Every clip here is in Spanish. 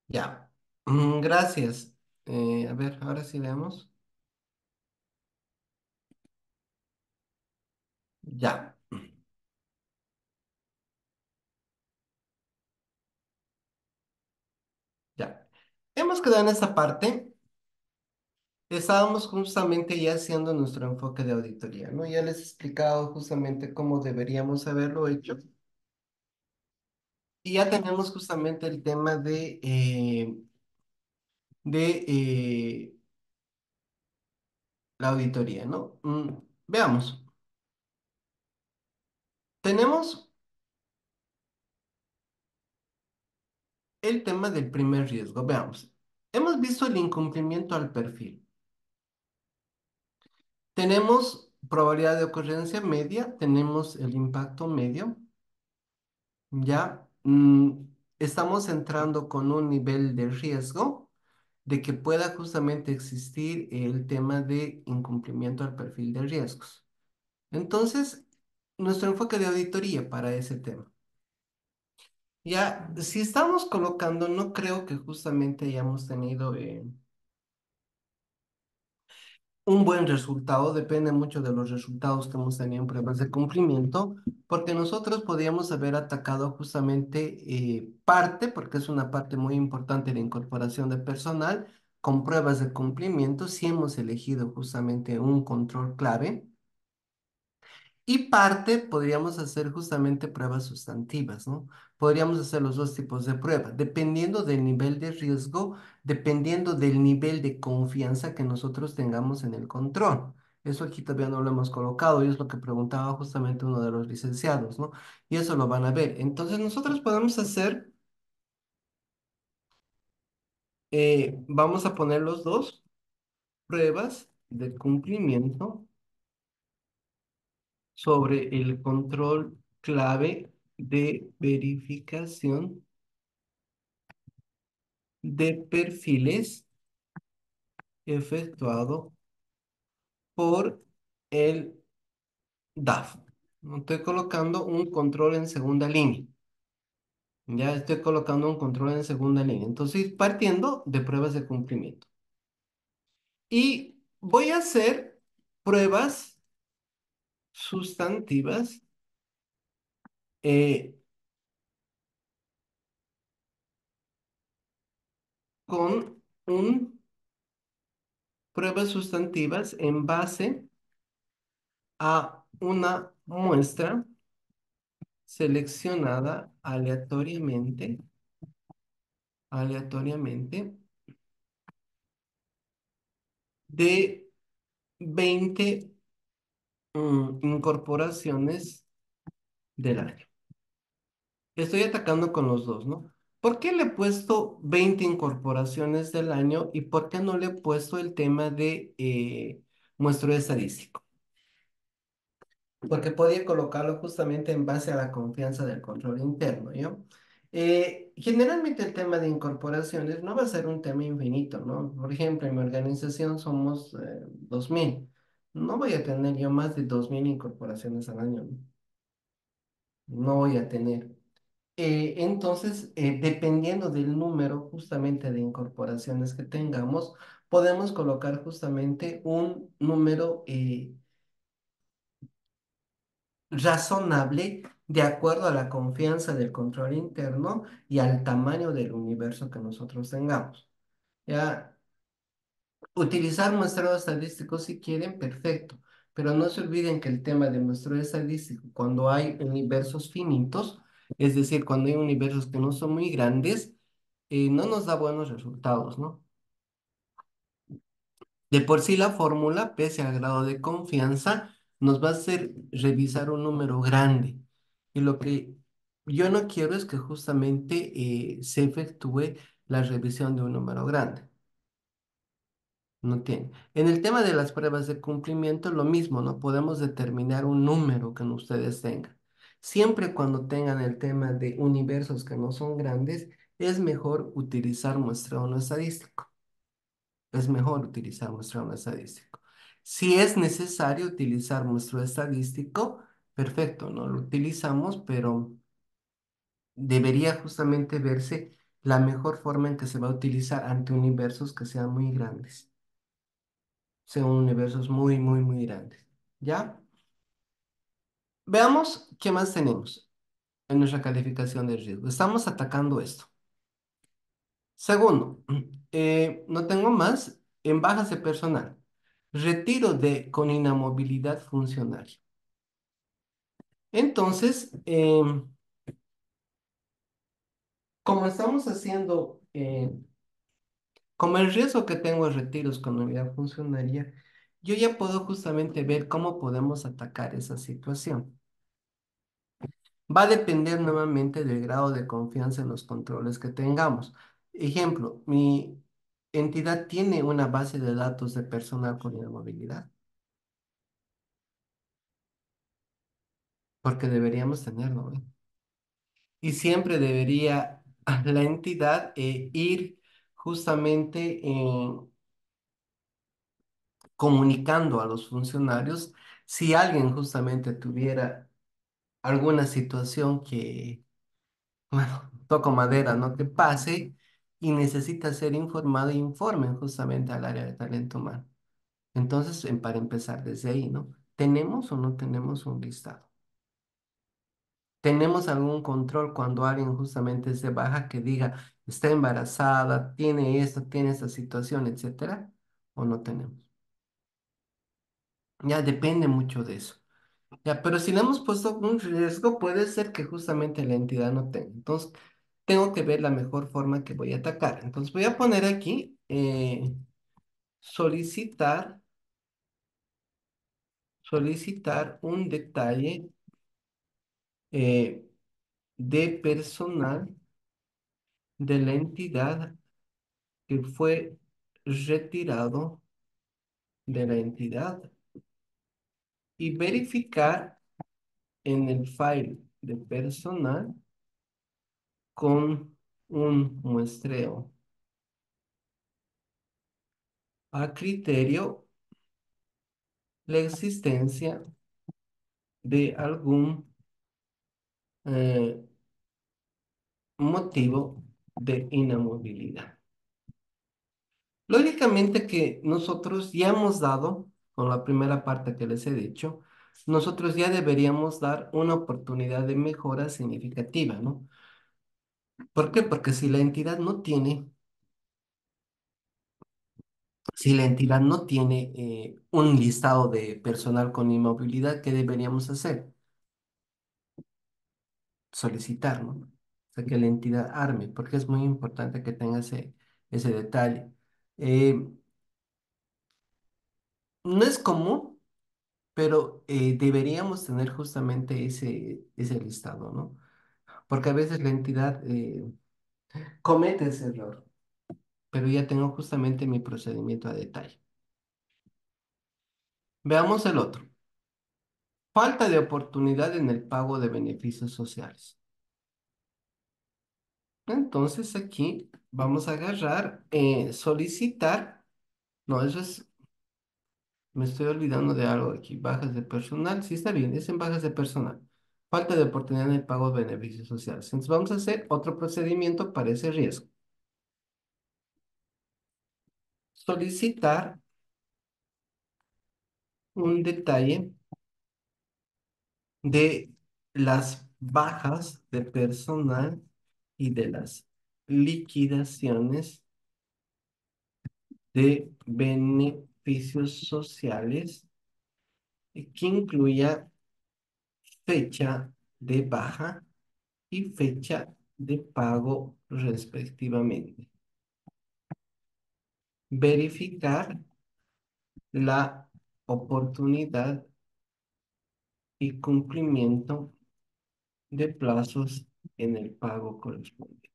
Ya. Gracias. A ver, ahora sí veamos. Ya, ya. Hemos quedado en esta parte. Estábamos justamente ya haciendo nuestro enfoque de auditoría, ¿no? Ya les he explicado justamente cómo deberíamos haberlo hecho. Y ya tenemos justamente el tema de la auditoría, ¿no? Veamos. Tenemos el tema del primer riesgo. Veamos. Hemos visto el incumplimiento al perfil. Tenemos probabilidad de ocurrencia media, tenemos el impacto medio, ya. Estamos entrando con un nivel de riesgo de que pueda justamente existir el tema de incumplimiento al perfil de riesgos. Entonces, nuestro enfoque de auditoría para ese tema. Ya, si estamos colocando, no creo que justamente hayamos tenido un buen resultado, depende mucho de los resultados que hemos tenido en pruebas de cumplimiento, porque nosotros podíamos haber atacado justamente parte, porque es una parte muy importante de incorporación de personal, con pruebas de cumplimiento, si hemos elegido justamente un control clave. Y parte podríamos hacer justamente pruebas sustantivas, ¿no? Podríamos hacer los dos tipos de pruebas, dependiendo del nivel de riesgo, dependiendo del nivel de confianza que nosotros tengamos en el control. Eso aquí todavía no lo hemos colocado y es lo que preguntaba justamente uno de los licenciados, ¿no? Y eso lo van a ver. Entonces nosotros podemos hacer, vamos a poner los dos pruebas de cumplimiento sobre el control clave de verificación de perfiles efectuado por el DAF. No estoy colocando un control en segunda línea. Ya estoy colocando un control en segunda línea. Entonces, partiendo de pruebas de cumplimiento. Y voy a hacer pruebas sustantivas eh, con un pruebas sustantivas en base a una muestra seleccionada aleatoriamente de 20 incorporaciones del año. Estoy atacando con los dos, ¿no? ¿Por qué le he puesto 20 incorporaciones del año y por qué no le he puesto el tema de muestreo estadístico? Porque podía colocarlo justamente en base a la confianza del control interno, ¿yo? Generalmente el tema de incorporaciones no va a ser un tema infinito, ¿no? Por ejemplo, en mi organización somos 2000. No voy a tener yo más de 2000 incorporaciones al año, ¿no? No voy a tener. Entonces, dependiendo del número justamente de incorporaciones que tengamos, podemos colocar justamente un número razonable de acuerdo a la confianza del control interno y al tamaño del universo que nosotros tengamos. Ya, utilizar muestreo estadístico si quieren, perfecto, pero no se olviden que el tema de muestreo estadístico, cuando hay universos finitos, es decir, cuando hay universos que no son muy grandes, no nos da buenos resultados, ¿no? De por sí la fórmula, pese al grado de confianza, nos va a hacer revisar un número grande. Y lo que yo no quiero es que justamente se efectúe la revisión de un número grande. No tiene. En el tema de las pruebas de cumplimiento, lo mismo, no podemos determinar un número que ustedes tengan. Siempre cuando tengan el tema de universos que no son grandes, es mejor utilizar muestreo no estadístico. Es mejor utilizar muestreo no estadístico. Si es necesario utilizar muestreo estadístico, perfecto, no lo utilizamos, pero debería justamente verse. la mejor forma en que se va a utilizar ante universos que sean muy grandes, sean universos muy, muy, muy grandes. ¿Ya? Veamos qué más tenemos en nuestra calificación de riesgo. Estamos atacando esto. Segundo, no tengo más en bajas de personal. Retiro de con inamovilidad funcional. Entonces, como estamos haciendo, como el riesgo que tengo es retiros con unidad funcionaria, yo ya puedo justamente ver cómo podemos atacar esa situación. Va a depender nuevamente del grado de confianza en los controles que tengamos. Ejemplo, mi entidad tiene una base de datos de personal con movilidad, porque deberíamos tenerlo, ¿eh? Y siempre debería la entidad ir justamente comunicando a los funcionarios si alguien justamente tuviera alguna situación que, bueno, toco madera, ¿no? Que pase y necesita ser informado, informen justamente al área de talento humano. Entonces, para empezar desde ahí, ¿no? ¿Tenemos o no tenemos un listado? ¿Tenemos algún control cuando alguien justamente se baja que diga, está embarazada, tiene esto, tiene esta situación, etcétera? ¿O no tenemos? Ya depende mucho de eso. Ya, pero si le hemos puesto un riesgo, puede ser que justamente la entidad no tenga. Entonces, tengo que ver la mejor forma que voy a atacar. Entonces, voy a poner aquí, solicitar, solicitar un detalle eh, de personal de la entidad que fue retirado de la entidad y verificar en el file de personal con un muestreo a criterio la existencia de algún eh, motivo de inamovilidad. Lógicamente que nosotros ya hemos dado, con la primera parte que les he dicho, nosotros ya deberíamos dar una oportunidad de mejora significativa, ¿no? ¿Por qué? Porque si la entidad no tiene un listado de personal con inmovilidad, ¿qué deberíamos hacer? Solicitar, ¿no? O sea, que la entidad arme, porque es muy importante que tenga ese detalle. Eh, no es común, pero deberíamos tener justamente ese listado, ¿no? Porque a veces la entidad comete ese error, pero ya tengo justamente mi procedimiento a detalle. Veamos el otro. Falta de oportunidad en el pago de beneficios sociales. Entonces aquí vamos a agarrar, solicitar, no, eso es, me estoy olvidando de algo aquí, bajas de personal, sí está bien, es en bajas de personal. Falta de oportunidad en el pago de beneficios sociales. Entonces vamos a hacer otro procedimiento para ese riesgo. Solicitar un detalle de las bajas de personal y de las liquidaciones de beneficios sociales que incluya fecha de baja y fecha de pago respectivamente. Verificar la oportunidad y cumplimiento de plazos en el pago correspondiente.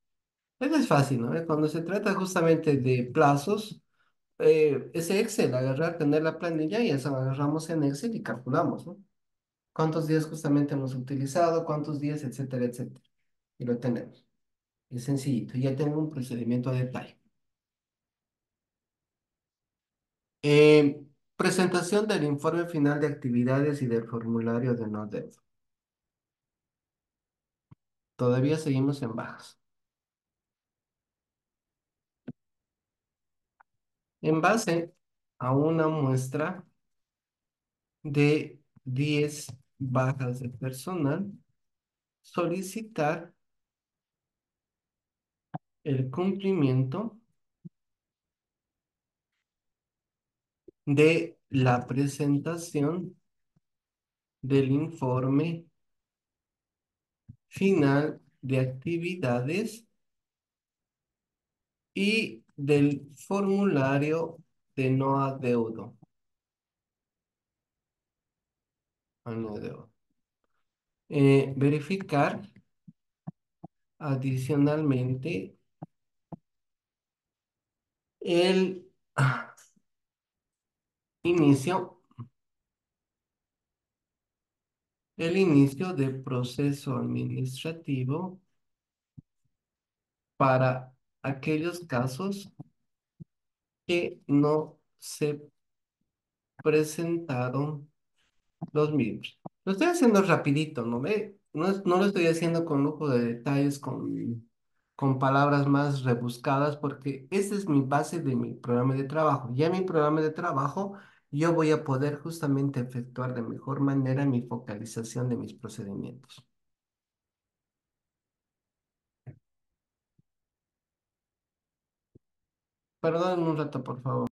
Eso es fácil, ¿no? Cuando se trata justamente de plazos, ese Excel, agarrar, tener la planilla y eso agarramos en Excel y calculamos, ¿no? Cuántos días justamente hemos utilizado, cuántos días, etcétera, etcétera. Y lo tenemos. Es sencillito. Ya tengo un procedimiento a detalle. Eh, presentación del informe final de actividades y del formulario de no deuda. Todavía seguimos en bajas. En base a una muestra de 10 bajas de personal, solicitar el cumplimiento de la presentación del informe final de actividades y del formulario de no adeudo. No adeudo. Verificar adicionalmente el inicio, el inicio de proceso administrativo para aquellos casos que no se presentaron los mismos. Lo estoy haciendo rapidito, ¿no ve? No lo estoy haciendo con lujo de detalles, con palabras más rebuscadas, porque esa es mi base de mi programa de trabajo. Ya en mi programa de trabajo, yo voy a poder justamente efectuar de mejor manera mi focalización de mis procedimientos. Perdón un rato, por favor.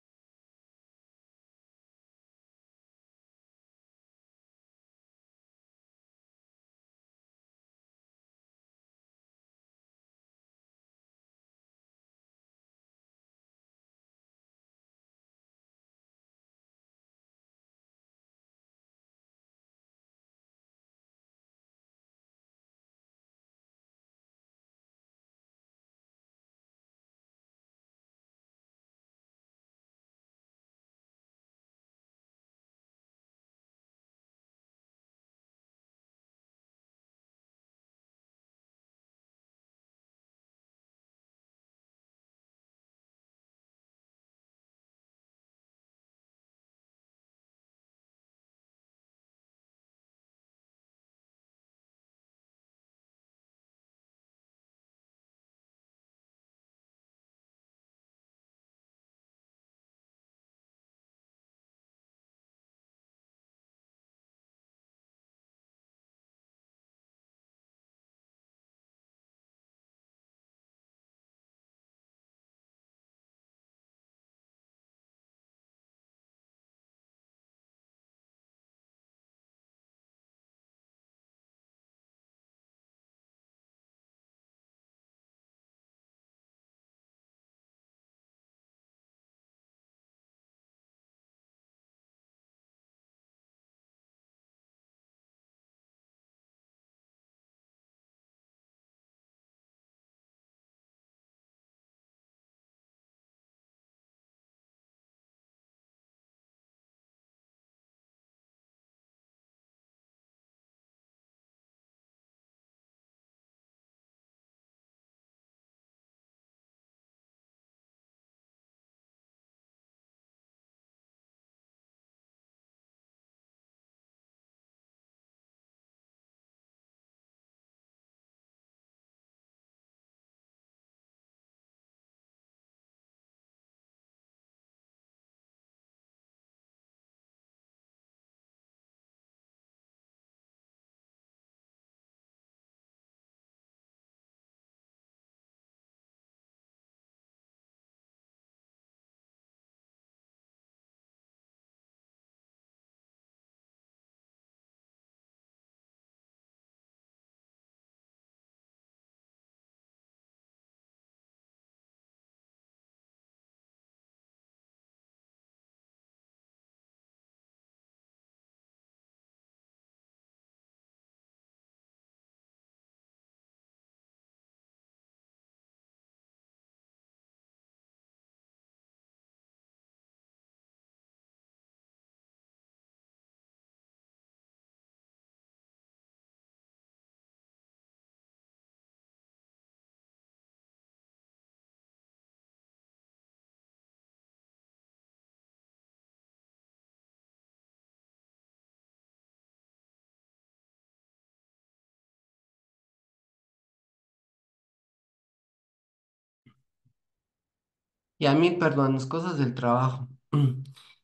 Y a mí, perdón, las cosas del trabajo.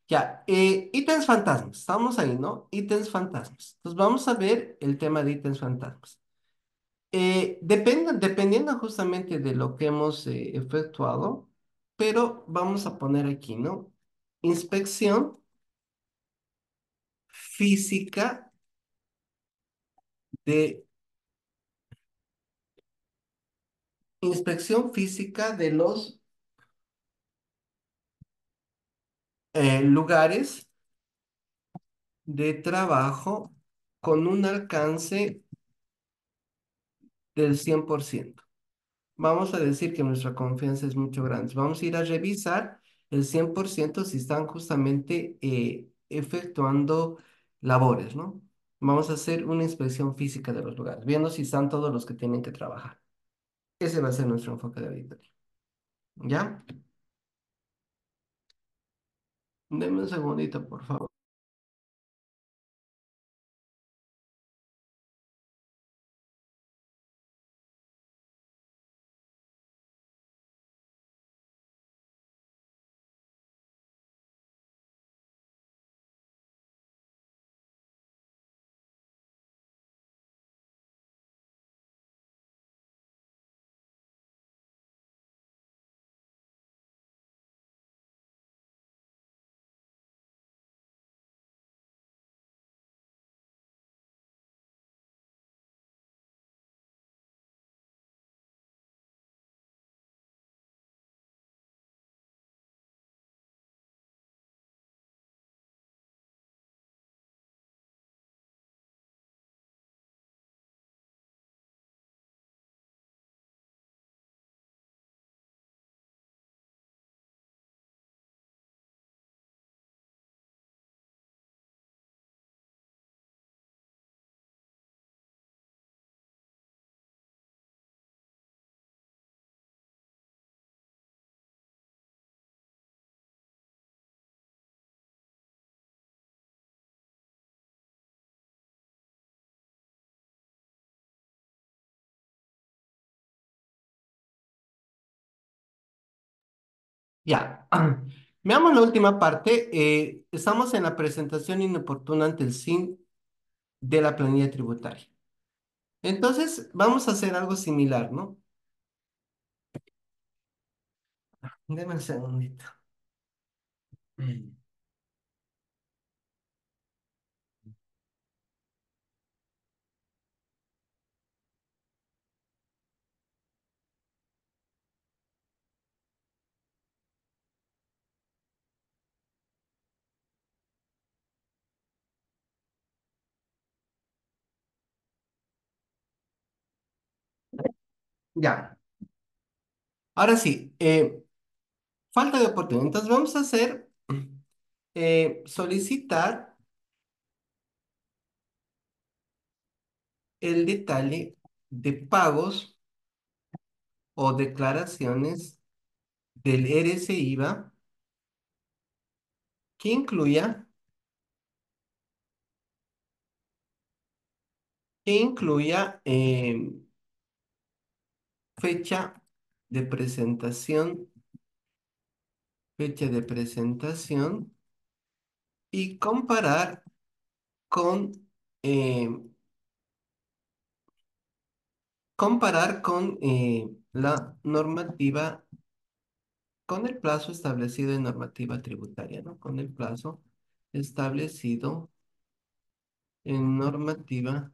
Ya, ítems fantasmas, estamos ahí, ¿no? Ítems fantasmas. Entonces vamos a ver el tema de ítems fantasmas. Dependiendo justamente de lo que hemos efectuado, pero vamos a poner aquí, ¿no? Inspección física de, inspección física de los lugares de trabajo con un alcance del 100%. Vamos a decir que nuestra confianza es mucho grande. Vamos a ir a revisar el 100% si están justamente efectuando labores, ¿no? Vamos a hacer una inspección física de los lugares, viendo si están todos los que tienen que trabajar. Ese va a ser nuestro enfoque de auditoría. ¿Ya? Denme un segundito, por favor. Ya. Veamos la última parte. Estamos en la presentación inoportuna ante el SIN de la planilla tributaria. Entonces, vamos a hacer algo similar, ¿no? Deme un segundito. Mm. Ya. Ahora sí, falta de oportunidad. Entonces, vamos a hacer, solicitar el detalle de pagos o declaraciones del RSIVA que incluya, fecha de presentación, fecha de presentación y con, eh, comparar con la normativa, con el plazo establecido en normativa tributaria, ¿no? Con el plazo establecido en normativa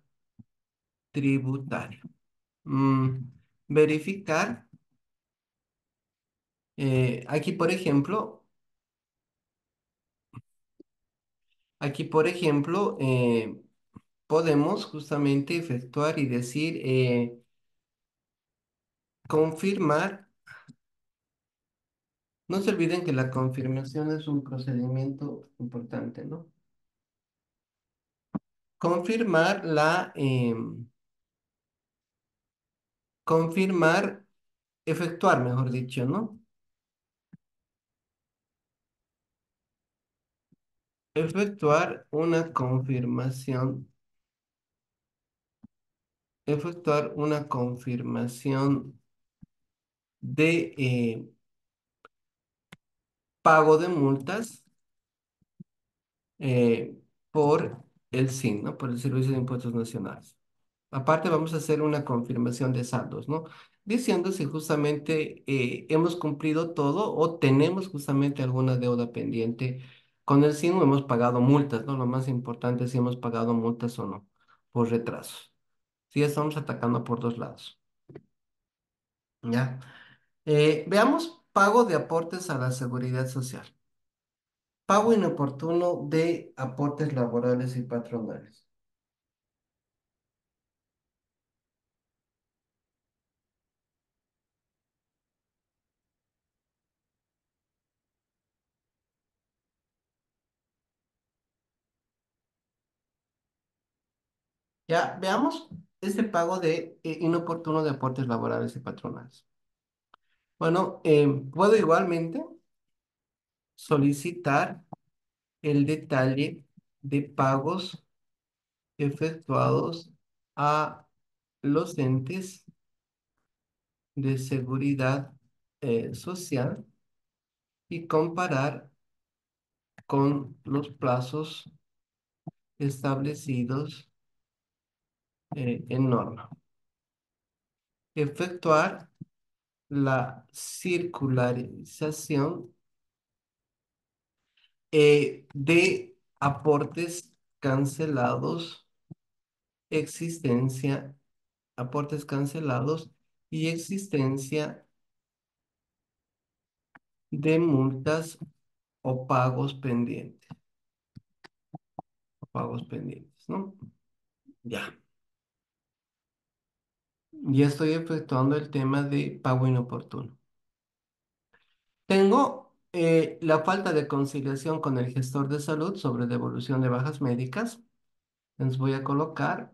tributaria. Mm, verificar, aquí por ejemplo, podemos justamente efectuar y decir, confirmar. No se olviden que la confirmación es un procedimiento importante, ¿no? Confirmar confirmar, efectuar, mejor dicho, ¿no? Efectuar una confirmación, efectuar una confirmación de pago de multas eh, por el SIN, ¿no? Por el Servicio de Impuestos Nacionales. Aparte, vamos a hacer una confirmación de saldos, ¿no? Diciendo si justamente hemos cumplido todo o tenemos justamente alguna deuda pendiente con el SIN o hemos pagado multas, ¿no? Lo más importante es si hemos pagado multas o no, por retrasos. Sí, estamos atacando por dos lados, ¿ya? Veamos pago de aportes a la seguridad social. Pago inoportuno de aportes laborales y patronales. Ya, veamos este pago de inoportuno de aportes laborales y patronales. Bueno, puedo igualmente solicitar el detalle de pagos efectuados a los entes de seguridad social y comparar con los plazos establecidos en norma. Efectuar la circularización de aportes cancelados, existencia, aportes cancelados y existencia de multas o pagos pendientes, ¿no? Ya, ya estoy efectuando el tema de pago inoportuno. Tengo la falta de conciliación con el gestor de salud sobre devolución de bajas médicas. Entonces voy a colocar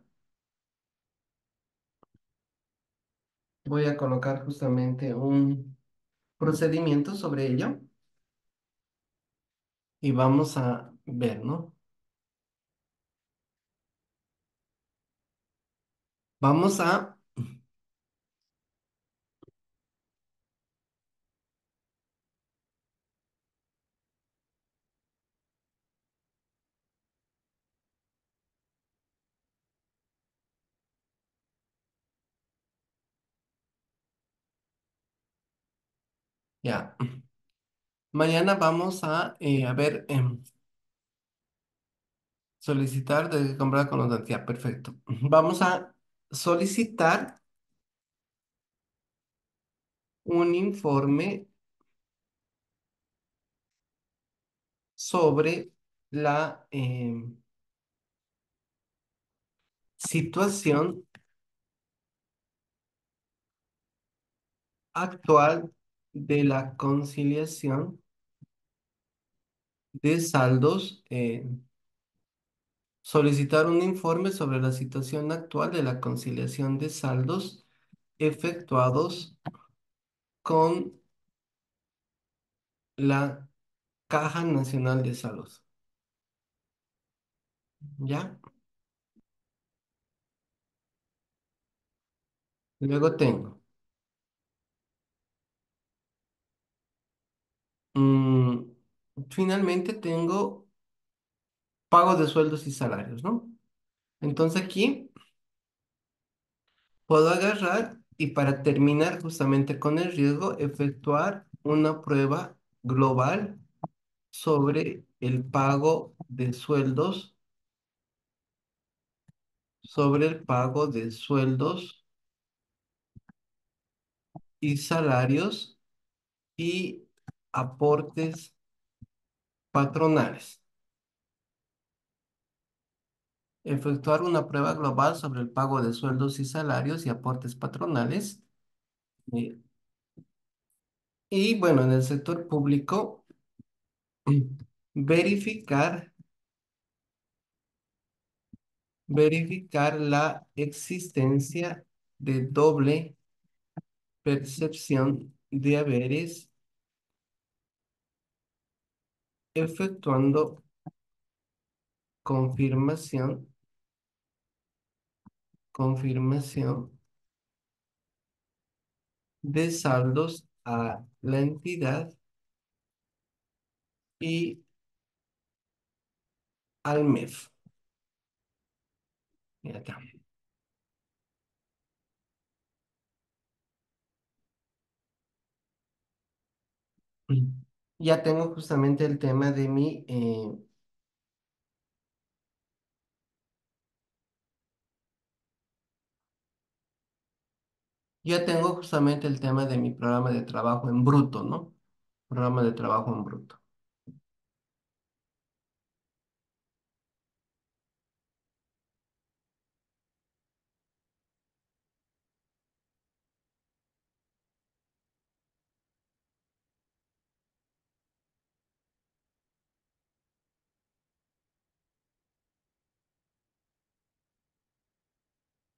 justamente un procedimiento sobre ello y vamos a ver, ¿no? Vamos a, ya, mañana vamos a ver, solicitar de comprar con los ya, perfecto. Vamos a solicitar un informe sobre la situación actual de la conciliación de saldos, solicitar un informe sobre la situación actual de la conciliación de saldos efectuados con la Caja Nacional de Salud. ¿Ya? Luego tengo, mm, finalmente tengo pago de sueldos y salarios, ¿no? Entonces aquí puedo agarrar y para terminar justamente con el riesgo, efectuar una prueba global sobre el pago de sueldos, sobre el pago de sueldos y salarios y aportes patronales. Efectuar una prueba global sobre el pago de sueldos y salarios y aportes patronales. eh, Y bueno, en el sector público, verificar, verificar la existencia de doble percepción de haberes, efectuando confirmación, confirmación de saldos a la entidad y al MEF. Ya está. Ya tengo justamente el tema de ya tengo justamente el tema de mi programa de trabajo en bruto, ¿no? Programa de trabajo en bruto.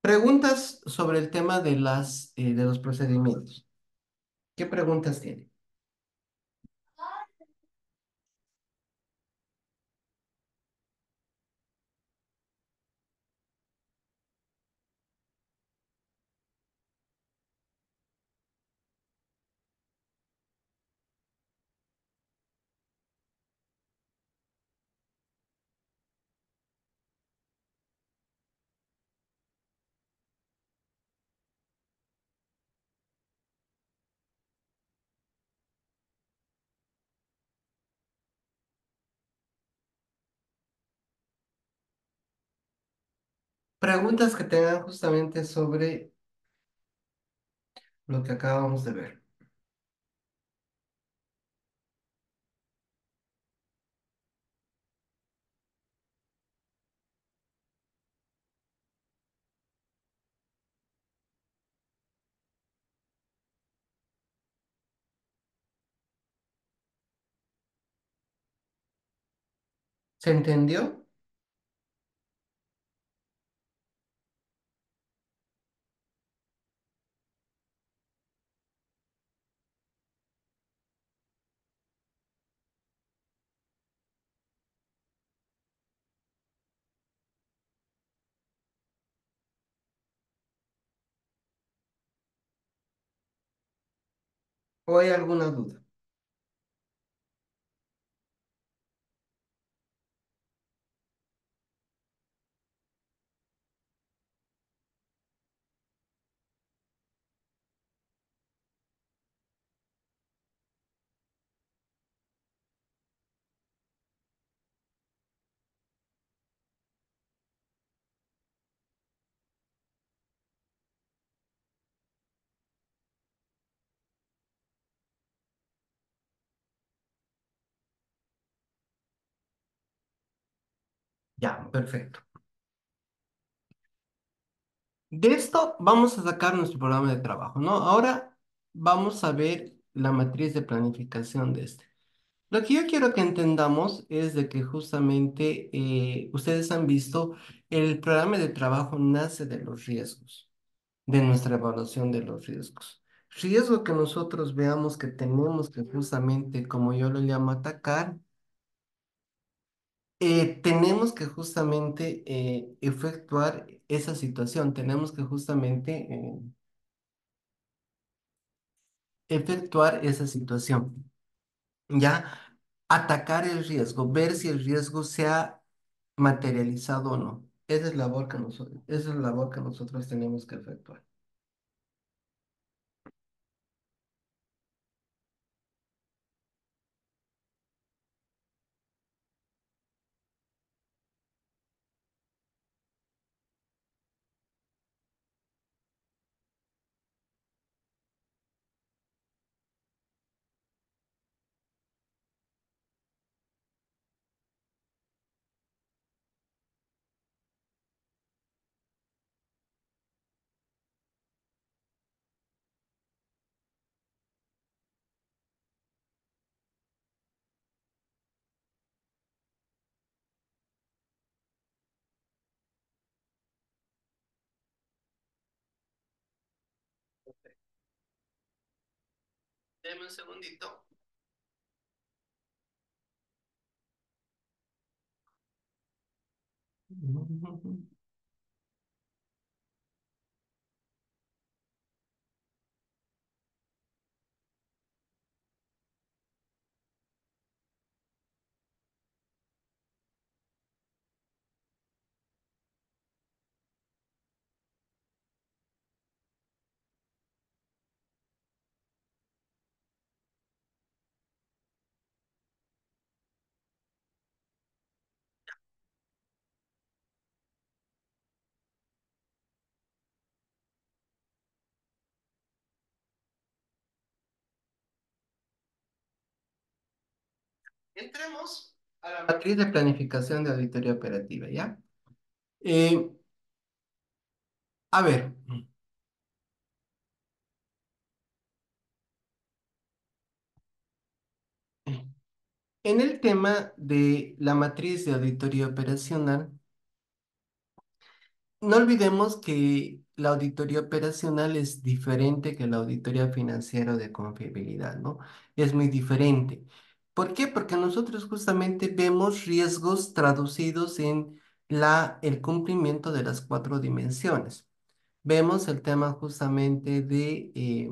Preguntas sobre el tema de de los procedimientos. ¿Qué preguntas tiene? Preguntas que tengan justamente sobre lo que acabamos de ver. ¿Se entendió? ¿O hay alguna duda? Ya, perfecto. De esto vamos a sacar nuestro programa de trabajo, ¿no? Ahora vamos a ver la matriz de planificación de este. Lo que yo quiero que entendamos es de que justamente ustedes han visto el programa de trabajo nace de los riesgos, de nuestra evaluación de los riesgos. Riesgo que nosotros veamos que tenemos que justamente, como yo lo llamo, atacar, tenemos que justamente efectuar esa situación, tenemos que justamente efectuar esa situación, ¿ya? Atacar el riesgo, ver si el riesgo se ha materializado o no. Esa es la labor que nosotros tenemos que efectuar. Deme un segundito. Entremos a la matriz de planificación de auditoría operativa, ¿ya? Eh, a ver, en el tema de la matriz de auditoría operacional, no olvidemos que la auditoría operacional es diferente que la auditoría financiera o de confiabilidad, ¿no? Es muy diferente. ¿Por qué? Porque nosotros justamente vemos riesgos traducidos en el cumplimiento de las cuatro dimensiones. Vemos el tema justamente de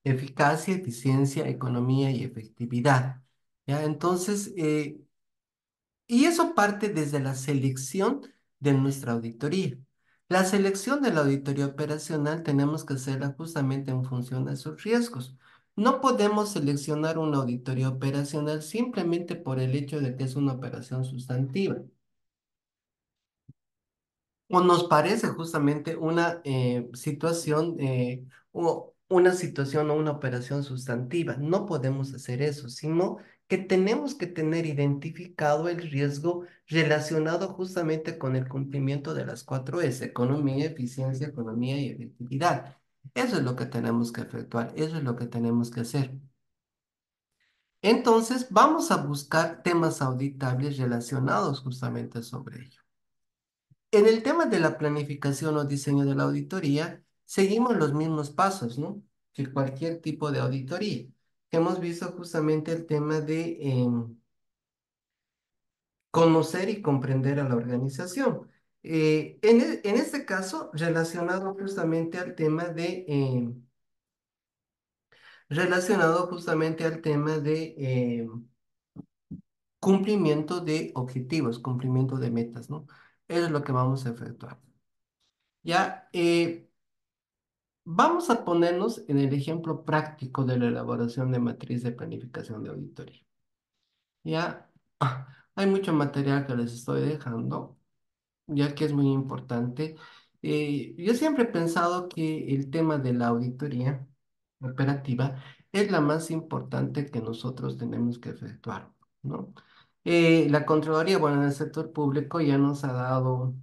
eficacia, eficiencia, economía y efectividad. ¿Ya? Entonces, y eso parte desde la selección de nuestra auditoría. La selección de la auditoría operacional tenemos que hacerla justamente en función de esos riesgos. No podemos seleccionar una auditoría operacional simplemente por el hecho de que es una operación sustantiva. O nos parece justamente una situación o una situación o una operación sustantiva. No podemos hacer eso, sino que tenemos que tener identificado el riesgo relacionado justamente con el cumplimiento de las cuatro S: economía, eficiencia, economía y efectividad. Eso es lo que tenemos que efectuar, eso es lo que tenemos que hacer. Entonces, vamos a buscar temas auditables relacionados justamente sobre ello. En el tema de la planificación o diseño de la auditoría, seguimos los mismos pasos, ¿no? Que cualquier tipo de auditoría. Hemos visto justamente el tema de conocer y comprender a la organización. En este caso, relacionado justamente al tema de cumplimiento de objetivos, cumplimiento de metas, ¿no? Eso es lo que vamos a efectuar. Ya, vamos a ponernos en el ejemplo práctico de la elaboración de matriz de planificación de auditoría. Ya, hay mucho material que les estoy dejando, ya que es muy importante. Yo siempre he pensado que el tema de la auditoría operativa es la más importante que nosotros tenemos que efectuar, ¿no? La Contraloría, bueno, en el sector público ya nos ha dado.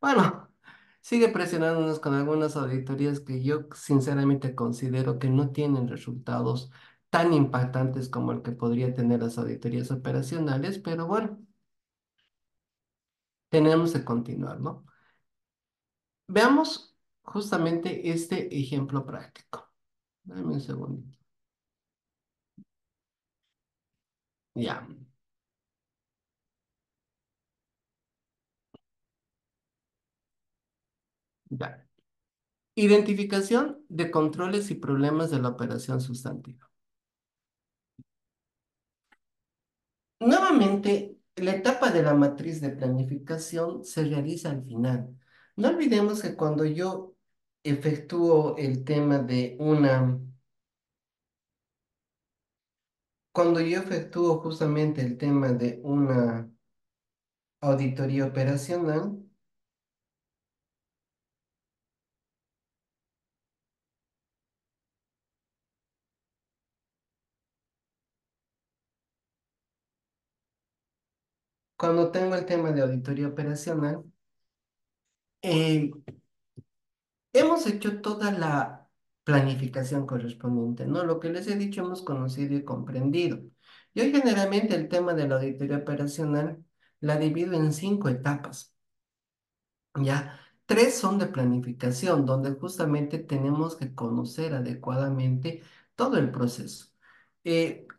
Bueno, sigue presionándonos con algunas auditorías que yo sinceramente considero que no tienen resultados tan impactantes como el que podría tener las auditorías operacionales, pero bueno, tenemos que continuar, ¿no? Veamos justamente este ejemplo práctico. Dame un segundito. Ya, ya. Identificación de controles y problemas de la operación sustantiva. Nuevamente, la etapa de la matriz de planificación se realiza al final. No olvidemos que efectúo el tema de cuando yo efectúo justamente el tema de una auditoría operacional, cuando tengo el tema de auditoría operacional, eh, hemos hecho toda la planificación correspondiente, ¿no? Lo que les he dicho hemos conocido y comprendido. Yo generalmente el tema de la auditoría operacional la divido en cinco etapas. Ya, tres son de planificación, donde justamente tenemos que conocer adecuadamente todo el proceso.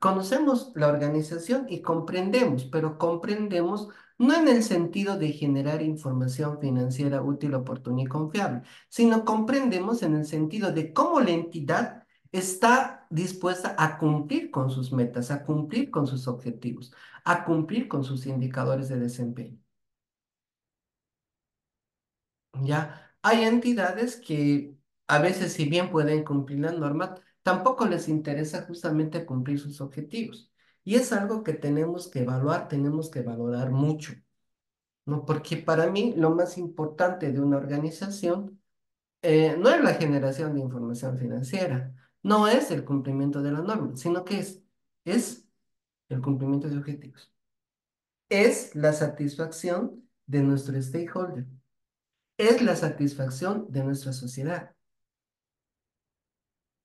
Conocemos la organización y comprendemos, pero comprendemos no en el sentido de generar información financiera útil, oportuna y confiable, sino comprendemos en el sentido de cómo la entidad está dispuesta a cumplir con sus metas, a cumplir con sus objetivos, a cumplir con sus indicadores de desempeño. Ya hay entidades que a veces, si bien pueden cumplir la norma, tampoco les interesa justamente cumplir sus objetivos. Y es algo que tenemos que evaluar, tenemos que valorar mucho, ¿no? Porque para mí lo más importante de una organización no es la generación de información financiera, no es el cumplimiento de la norma, sino que es Es el cumplimiento de objetivos. Es la satisfacción de nuestro stakeholder. Es la satisfacción de nuestra sociedad.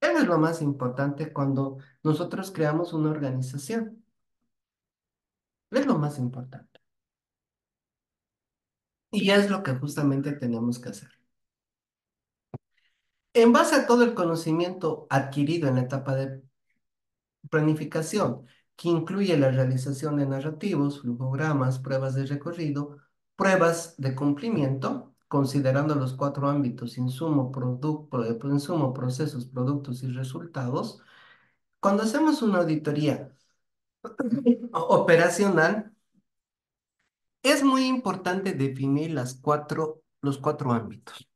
Eso es lo más importante cuando nosotros creamos una organización. Es lo más importante. Y es lo que justamente tenemos que hacer. En base a todo el conocimiento adquirido en la etapa de planificación, que incluye la realización de narrativos, flujogramas, pruebas de recorrido, pruebas de cumplimiento, considerando los cuatro ámbitos, insumo, producto, insumo, procesos, productos y resultados. Cuando hacemos una auditoría operacional, es muy importante definir los cuatro ámbitos.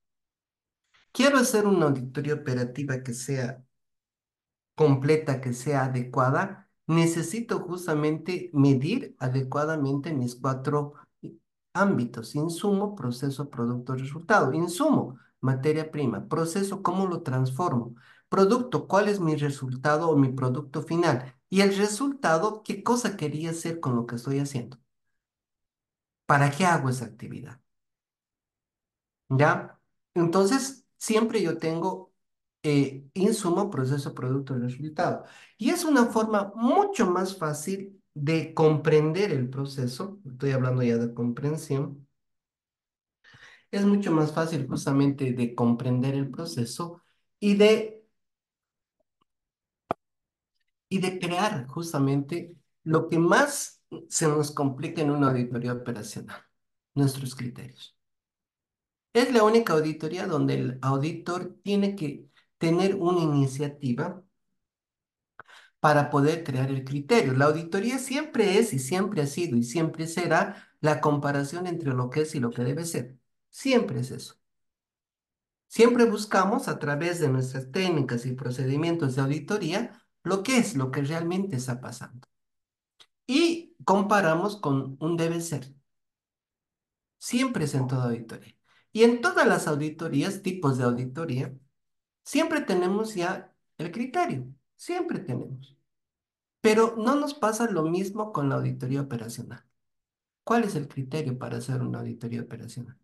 Quiero hacer una auditoría operativa que sea completa, que sea adecuada, necesito justamente medir adecuadamente mis cuatro ámbitos: insumo, proceso, producto, resultado. Insumo, materia prima. Proceso, ¿cómo lo transformo? Producto, ¿cuál es mi resultado o mi producto final? Y el resultado, ¿qué cosa quería hacer con lo que estoy haciendo? ¿Para qué hago esa actividad? ¿Ya? Entonces, siempre yo tengo insumo, proceso, producto, resultado. Y es una forma mucho más fácil de comprender el proceso. Estoy hablando ya de comprensión. Es mucho más fácil justamente de comprender el proceso y de, y de crear justamente lo que más se nos complica en una auditoría operacional, nuestros criterios. Es la única auditoría donde el auditor tiene que tener una iniciativa para poder crear el criterio. La auditoría siempre es y siempre ha sido y siempre será la comparación entre lo que es y lo que debe ser. Siempre es eso. Siempre buscamos a través de nuestras técnicas y procedimientos de auditoría lo que es, lo que realmente está pasando. Y comparamos con un debe ser. Siempre es en toda auditoría. Y en todas las auditorías, tipos de auditoría, siempre tenemos ya el criterio. Siempre tenemos. Pero no nos pasa lo mismo con la auditoría operacional. ¿Cuál es el criterio para hacer una auditoría operacional?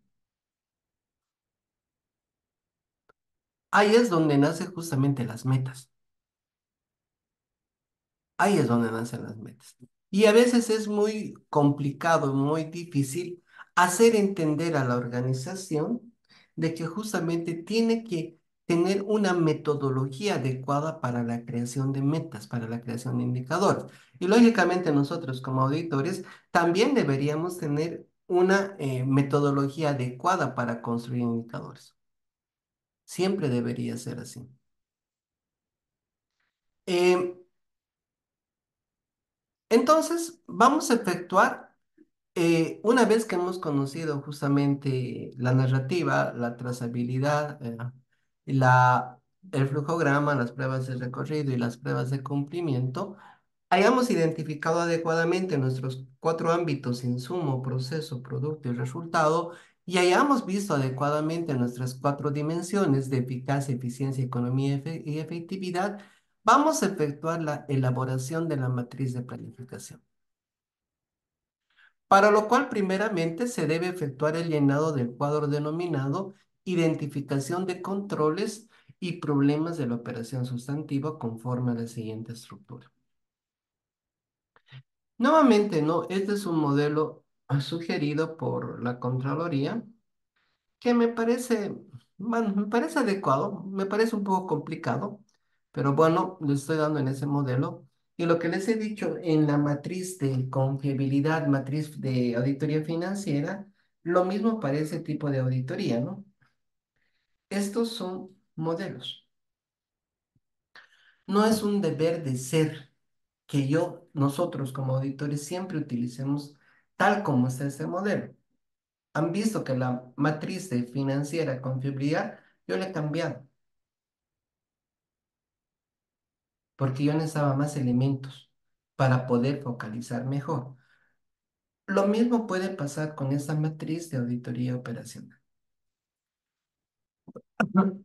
Ahí es donde nacen justamente las metas. Ahí es donde nacen las metas. Y a veces es muy complicado, muy difícil hacer entender a la organización de que justamente tiene que tener una metodología adecuada para la creación de metas, para la creación de indicadores. Y lógicamente nosotros como auditores también deberíamos tener una metodología adecuada para construir indicadores. Siempre debería ser así. Eh, entonces, vamos a efectuar. Una vez que hemos conocido justamente la narrativa, la trazabilidad, la, el flujograma, las pruebas de recorrido y las pruebas de cumplimiento, hayamos identificado adecuadamente nuestros cuatro ámbitos: insumo, proceso, producto y resultado, y hayamos visto adecuadamente nuestras cuatro dimensiones de eficacia, eficiencia, economía y efectividad, vamos a efectuar la elaboración de la matriz de planificación, para lo cual primeramente se debe efectuar el llenado del cuadro denominado identificación de controles y problemas de la operación sustantiva conforme a la siguiente estructura. Nuevamente, no, este es un modelo sugerido por la Contraloría que me parece, bueno, me parece adecuado, me parece un poco complicado, pero bueno, le estoy dando en ese modelo. Y lo que les he dicho en la matriz de confiabilidad, matriz de auditoría financiera, lo mismo para ese tipo de auditoría, ¿no? Estos son modelos. No es un deber de ser que nosotros como auditores siempre utilicemos tal como está ese modelo. Han visto que la matriz de financiera confiabilidad yo le he cambiado, porque yo necesitaba más elementos para poder focalizar mejor. Lo mismo puede pasar con esta matriz de auditoría operacional.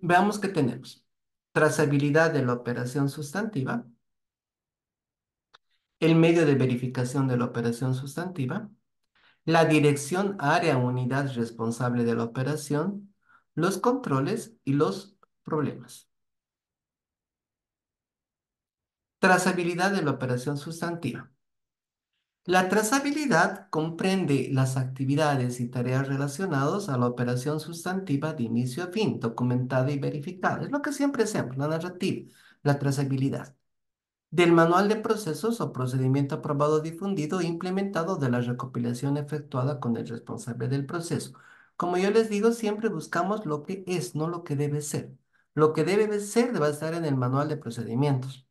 Veamos qué tenemos. Trazabilidad de la operación sustantiva, el medio de verificación de la operación sustantiva, la dirección, área, unidad responsable de la operación, los controles y los problemas. Trazabilidad de la operación sustantiva. La trazabilidad comprende las actividades y tareas relacionadas a la operación sustantiva de inicio a fin, documentada y verificada. Es lo que siempre hacemos, la narrativa, la trazabilidad. Del manual de procesos o procedimiento aprobado, difundido e implementado de la recopilación efectuada con el responsable del proceso. Como yo les digo, siempre buscamos lo que es, no lo que debe ser. Lo que debe ser debe estar en el manual de procedimientos.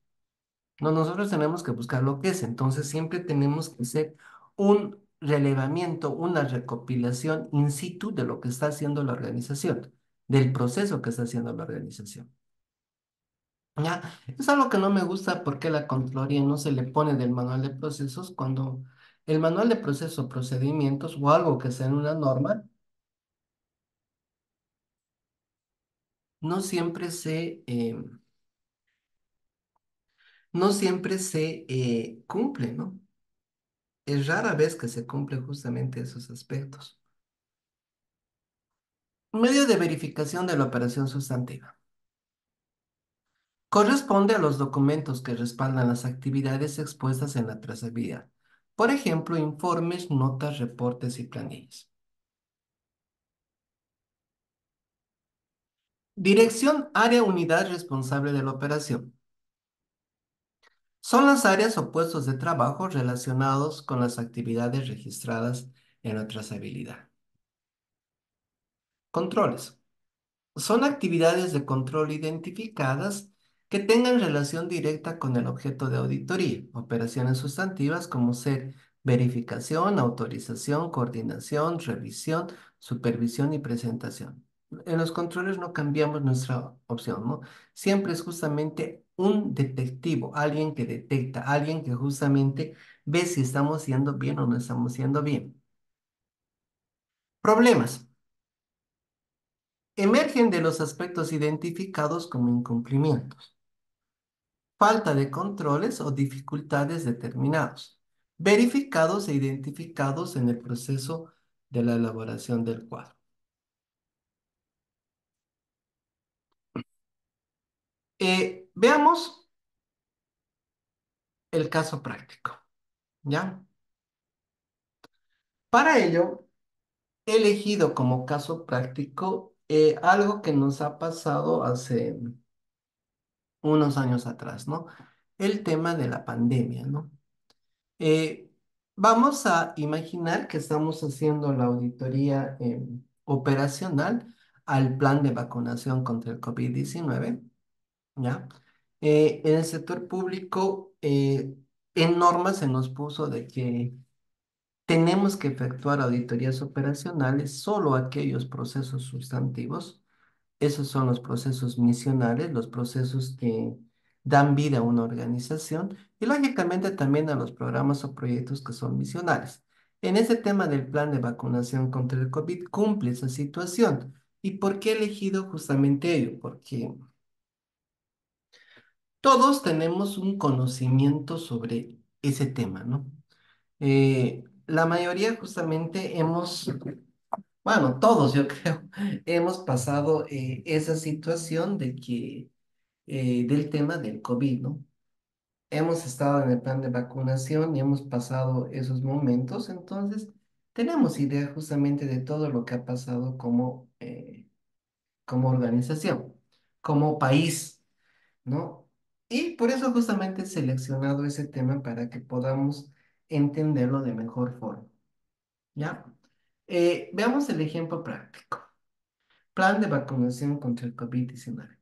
No, nosotros tenemos que buscar lo que es, entonces siempre tenemos que hacer un relevamiento, una recopilación in situ de lo que está haciendo la organización, del proceso que está haciendo la organización. ¿Ya? Es algo que no me gusta porque la Contraloría no se le pone del manual de procesos cuando el manual de procesos, procedimientos o algo que sea en una norma, no siempre no siempre se cumple, ¿no? Es rara vez que se cumple justamente esos aspectos. Medio de verificación de la operación sustantiva. Corresponde a los documentos que respaldan las actividades expuestas en la trazabilidad. Por ejemplo, informes, notas, reportes y planillas. Dirección, área, unidad responsable de la operación. Son las áreas o puestos de trabajo relacionados con las actividades registradas en la trazabilidad. Controles. Son actividades de control identificadas que tengan relación directa con el objeto de auditoría. Operaciones sustantivas como ser verificación, autorización, coordinación, revisión, supervisión y presentación. En los controles no cambiamos nuestra opción, ¿no? Siempre es justamente un detectivo, alguien que detecta, alguien que justamente ve si estamos haciendo bien o no estamos haciendo bien. Problemas. Emergen de los aspectos identificados como incumplimientos, falta de controles o dificultades determinados, verificados e identificados en el proceso de la elaboración del cuadro. Veamos el caso práctico, ¿ya? Para ello, he elegido como caso práctico algo que nos ha pasado hace unos años atrás, ¿no? El tema de la pandemia, ¿no? Eh, Vamos a imaginar que estamos haciendo la auditoría operacional al plan de vacunación contra el COVID-19, ¿ya? En el sector público, en normas se nos puso de que tenemos que efectuar auditorías operacionales solo aquellos procesos sustantivos. Esos son los procesos misionales, los procesos que dan vida a una organización y lógicamente también a los programas o proyectos que son misionales. En ese tema del plan de vacunación contra el COVID cumple esa situación. ¿Y por qué he elegido justamente ello? Porque todos tenemos un conocimiento sobre ese tema, ¿no? La mayoría justamente bueno, todos yo creo, hemos pasado esa situación de que del tema del COVID, ¿no? Hemos estado en el plan de vacunación y hemos pasado esos momentos, entonces tenemos idea justamente de todo lo que ha pasado como organización, como país, ¿no? Y por eso justamente he seleccionado ese tema para que podamos entenderlo de mejor forma, ¿ya? Veamos el ejemplo práctico. Plan de vacunación contra el COVID-19.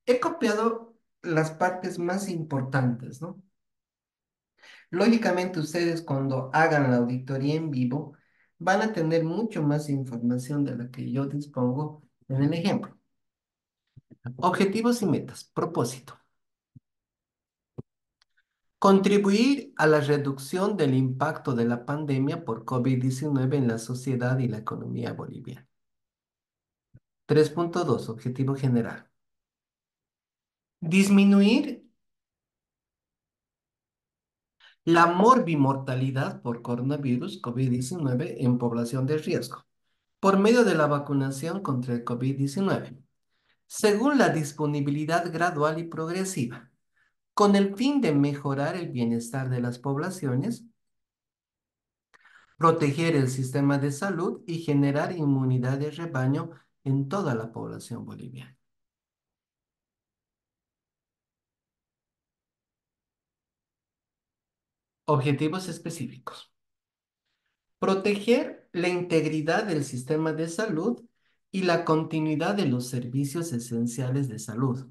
He copiado las partes más importantes, ¿no? Lógicamente ustedes cuando hagan la auditoría en vivo van a tener mucho más información de la que yo dispongo en el ejemplo. Objetivos y metas. Propósito. Contribuir a la reducción del impacto de la pandemia por COVID-19 en la sociedad y la economía boliviana. 3.2. Objetivo general. Disminuir La morbimortalidad por coronavirus COVID-19 en población de riesgo, por medio de la vacunación contra el COVID-19, según la disponibilidad gradual y progresiva, con el fin de mejorar el bienestar de las poblaciones, proteger el sistema de salud y generar inmunidad de rebaño en toda la población boliviana. Objetivos específicos. Proteger la integridad del sistema de salud y la continuidad de los servicios esenciales de salud,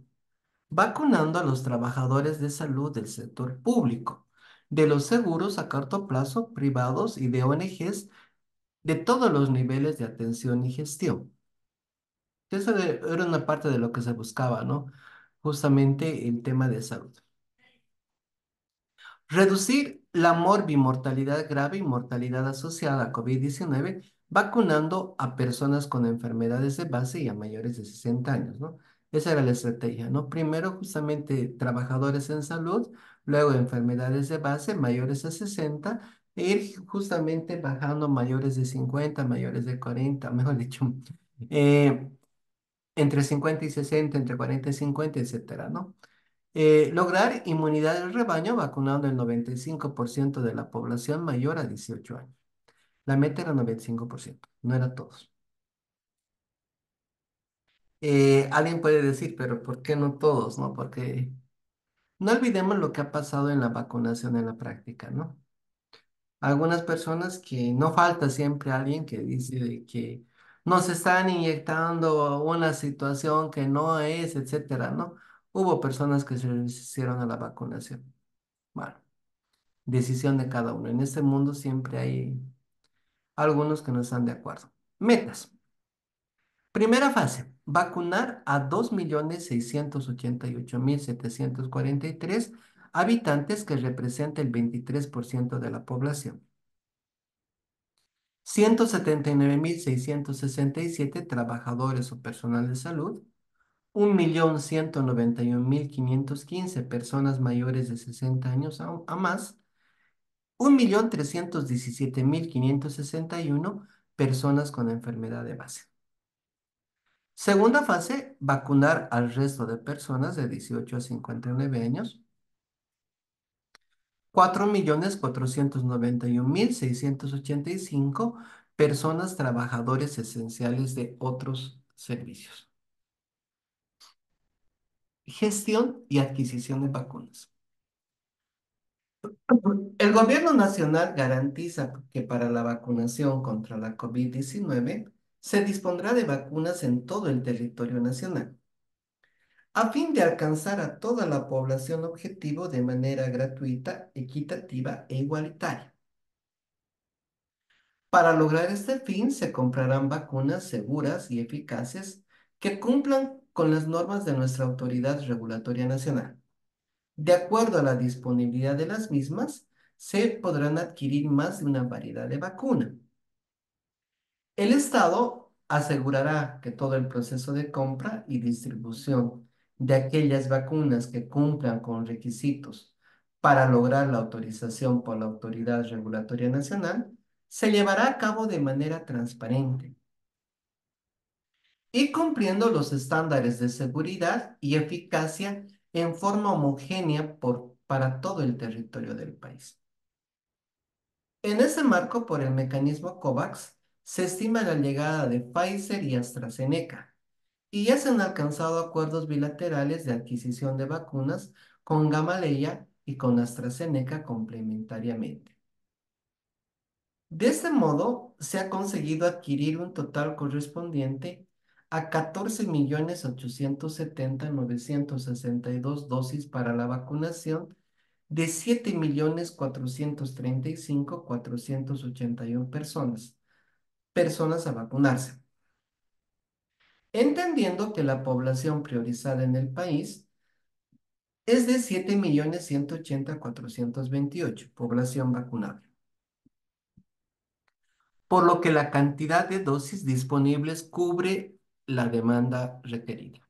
vacunando a los trabajadores de salud del sector público, de los seguros a corto plazo, privados y de ONGs de todos los niveles de atención y gestión. Era una parte de lo que se buscaba, ¿no? Justamente el tema de salud. Reducir la morbimortalidad grave y mortalidad asociada a COVID-19 vacunando a personas con enfermedades de base y a mayores de 60 años, ¿no? Esa era la estrategia, ¿no? Primero justamente trabajadores en salud, luego enfermedades de base mayores de 60 e ir justamente bajando mayores de 50, mayores de 40, mejor dicho, eh, entre 50 y 60, entre 40 y 50, etcétera, ¿no? Lograr inmunidad del rebaño vacunando el 95% de la población mayor a 18 años. La meta era 95%, no era todos. Alguien puede decir, pero ¿por qué no todos, no? Porque no olvidemos lo que ha pasado en la vacunación en la práctica, ¿no? Algunas personas que no falta siempre alguien que dice de que nos están inyectando una situación que no es, etcétera, ¿no? Hubo personas que se resistieron a la vacunación. Bueno. Decisión de cada uno. En este mundo siempre hay algunos que no están de acuerdo. Metas. Primera fase, vacunar a 2.688.743 habitantes que representa el 23% de la población. 179.667 trabajadores o personal de salud. 1.191.515 personas mayores de 60 años a más. 1.317.561 personas con enfermedad de base. Segunda fase, vacunar al resto de personas de 18 a 59 años. 4.491.685 personas trabajadores esenciales de otros servicios. Gestión y adquisición de vacunas. El gobierno nacional garantiza que para la vacunación contra la COVID-19 se dispondrá de vacunas en todo el territorio nacional, a fin de alcanzar a toda la población objetivo de manera gratuita, equitativa e igualitaria. Para lograr este fin se comprarán vacunas seguras y eficaces que cumplan con las normas de nuestra autoridad regulatoria nacional. De acuerdo a la disponibilidad de las mismas, se podrán adquirir más de una variedad de vacuna. El Estado asegurará que todo el proceso de compra y distribución de aquellas vacunas que cumplan con requisitos para lograr la autorización por la Autoridad Regulatoria Nacional se llevará a cabo de manera transparente y cumpliendo los estándares de seguridad y eficacia en forma homogénea para todo el territorio del país. En ese marco, por el mecanismo COVAX, se estima la llegada de Pfizer y AstraZeneca, y ya se han alcanzado acuerdos bilaterales de adquisición de vacunas con Gamaleya y con AstraZeneca complementariamente. De este modo, se ha conseguido adquirir un total correspondiente a 14.870.962 dosis para la vacunación de 7.435.481 personas a vacunarse, entendiendo que la población priorizada en el país es de 7.180.428 población vacunable, por lo que la cantidad de dosis disponibles cubre la demanda requerida.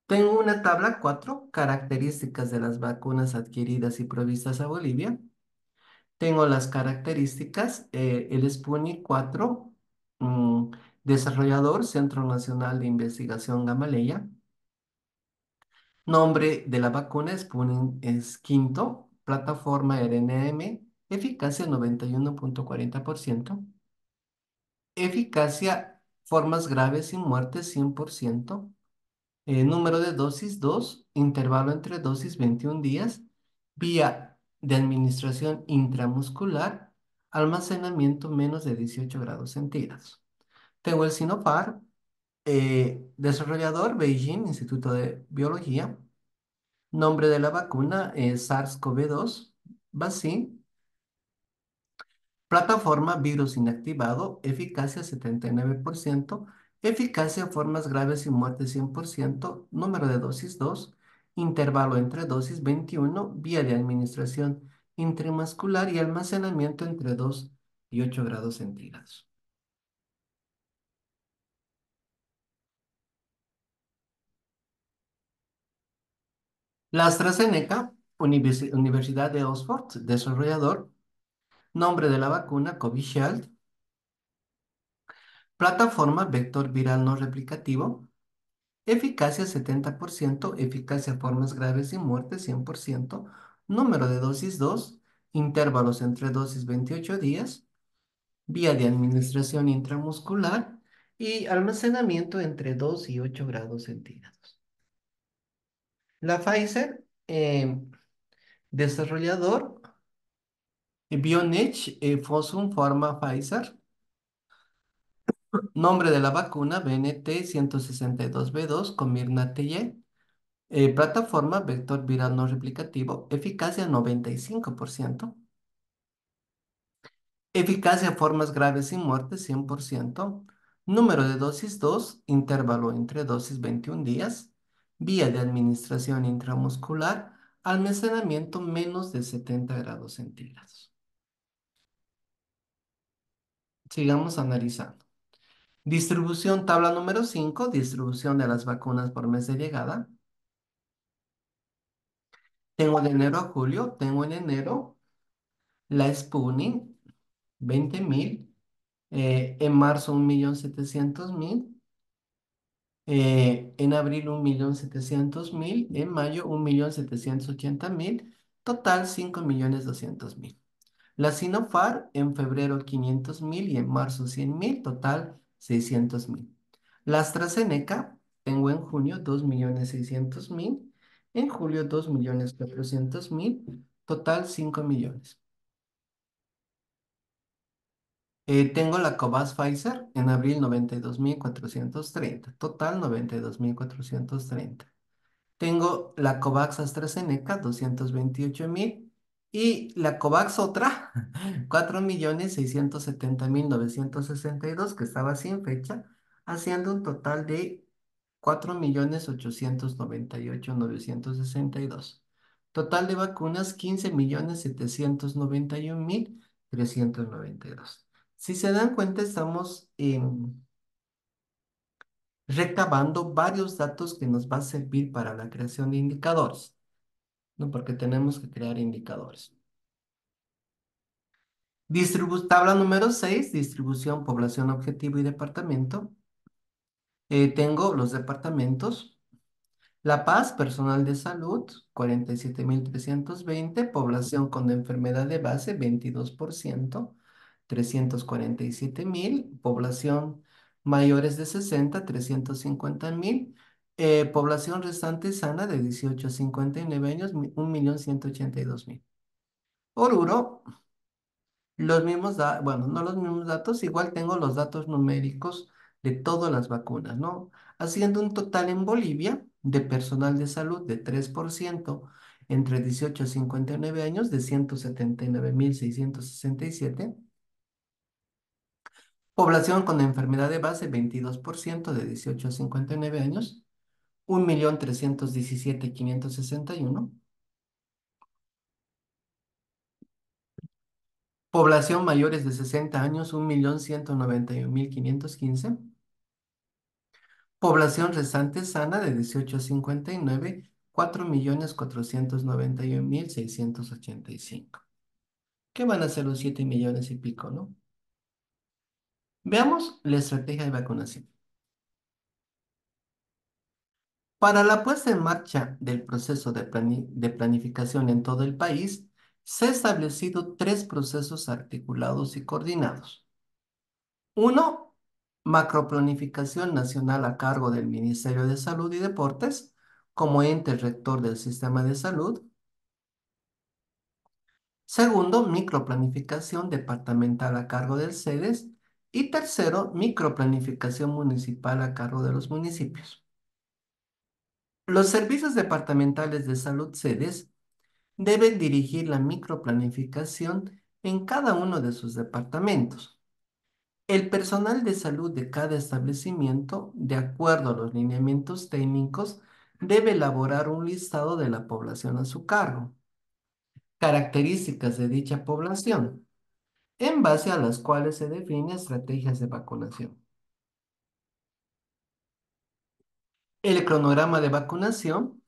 Tengo una tabla 4 características de las vacunas adquiridas y provistas a Bolivia. Tengo las características, el Sputnik 4, mm, desarrollador, Centro Nacional de Investigación Gamaleya. Nombre de la vacuna Sputnik es quinto, plataforma RNM, eficacia 91,40%, eficacia, formas graves y muertes 100%. Número de dosis 2, intervalo entre dosis 21 días, vía de administración intramuscular, almacenamiento menos de 18 grados centígrados. Tengo el Sinopharm, desarrollador Beijing, Instituto de Biología. Nombre de la vacuna es SARS-CoV-2, Vaccine. Plataforma virus inactivado, eficacia 79%, eficacia formas graves y muerte 100%, número de dosis 2, intervalo entre dosis 21, vía de administración intramuscular y almacenamiento entre 2 y 8 grados centígrados. La AstraZeneca, Universidad de Oxford, desarrollador, nombre de la vacuna Covishield, plataforma vector viral no replicativo. Eficacia 70%, eficacia formas graves y muerte 100%, número de dosis 2, intervalos entre dosis 28 días, vía de administración intramuscular y almacenamiento entre 2 y 8 grados centígrados. La Pfizer, desarrollador, BioNTech, Fosun Pharma Pfizer, nombre de la vacuna BNT 162b2, Comirnaty. Plataforma vector viral no replicativo, eficacia 95%, eficacia formas graves y muerte 100%, número de dosis 2, intervalo entre dosis 21 días, vía de administración intramuscular, almacenamiento menos de 70 grados centígrados. Sigamos analizando. Distribución, tabla número 5, distribución de las vacunas por mes de llegada. Tengo de enero a julio, tengo en enero la Sputnik 20.000, en marzo 1.700.000, en abril 1.700.000, en mayo 1.780.000, total 5.200.000. La Sinopharm en febrero 500.000 y en marzo 100.000, total 600.000. La AstraZeneca tengo en junio 2.600.000, en julio 2.400.000, total 5 millones. Tengo la Covas Pfizer en abril 92.430, total 92.430. Tengo la Covax AstraZeneca 228.000 y la Covax otra 4.670.962 que estaba sin fecha, haciendo un total de 4.898.962. Total de vacunas 15.791.392. Si se dan cuenta, estamos recabando varios datos que nos va a servir para la creación de indicadores, ¿no? Porque tenemos que crear indicadores. Tabla número 6, distribución, población objetivo y departamento. Tengo los departamentos. La Paz, personal de salud, 47.320, población con enfermedad de base, 22%, 347.000, población mayores de 60, 350.000, población restante sana de 18 a 59 años, 1.182.000. Oruro, los mismos datos, bueno, no los mismos datos, igual tengo los datos numéricos de todas las vacunas, ¿no? Haciendo un total en Bolivia de personal de salud de 3% entre 18 y 59 años de 179.667. Población con enfermedad de base 22% de 18 a 59 años, 1.317.561. Población mayores de 60 años, 1.191.515. Población restante sana de 18 a 59, 4.491.685. ¿Qué van a ser los 7 millones y pico, no? Veamos la estrategia de vacunación. Para la puesta en marcha del proceso de planificación en todo el país, se han establecido tres procesos articulados y coordinados. Uno, macroplanificación nacional a cargo del Ministerio de Salud y Deportes como ente rector del sistema de salud. Segundo, microplanificación departamental a cargo del SEDES. Y tercero, microplanificación municipal a cargo de los municipios. Los servicios departamentales de salud SEDES deben dirigir la microplanificación en cada uno de sus departamentos. El personal de salud de cada establecimiento, de acuerdo a los lineamientos técnicos, debe elaborar un listado de la población a su cargo, características de dicha población, en base a las cuales se definen estrategias de vacunación. El cronograma de vacunación,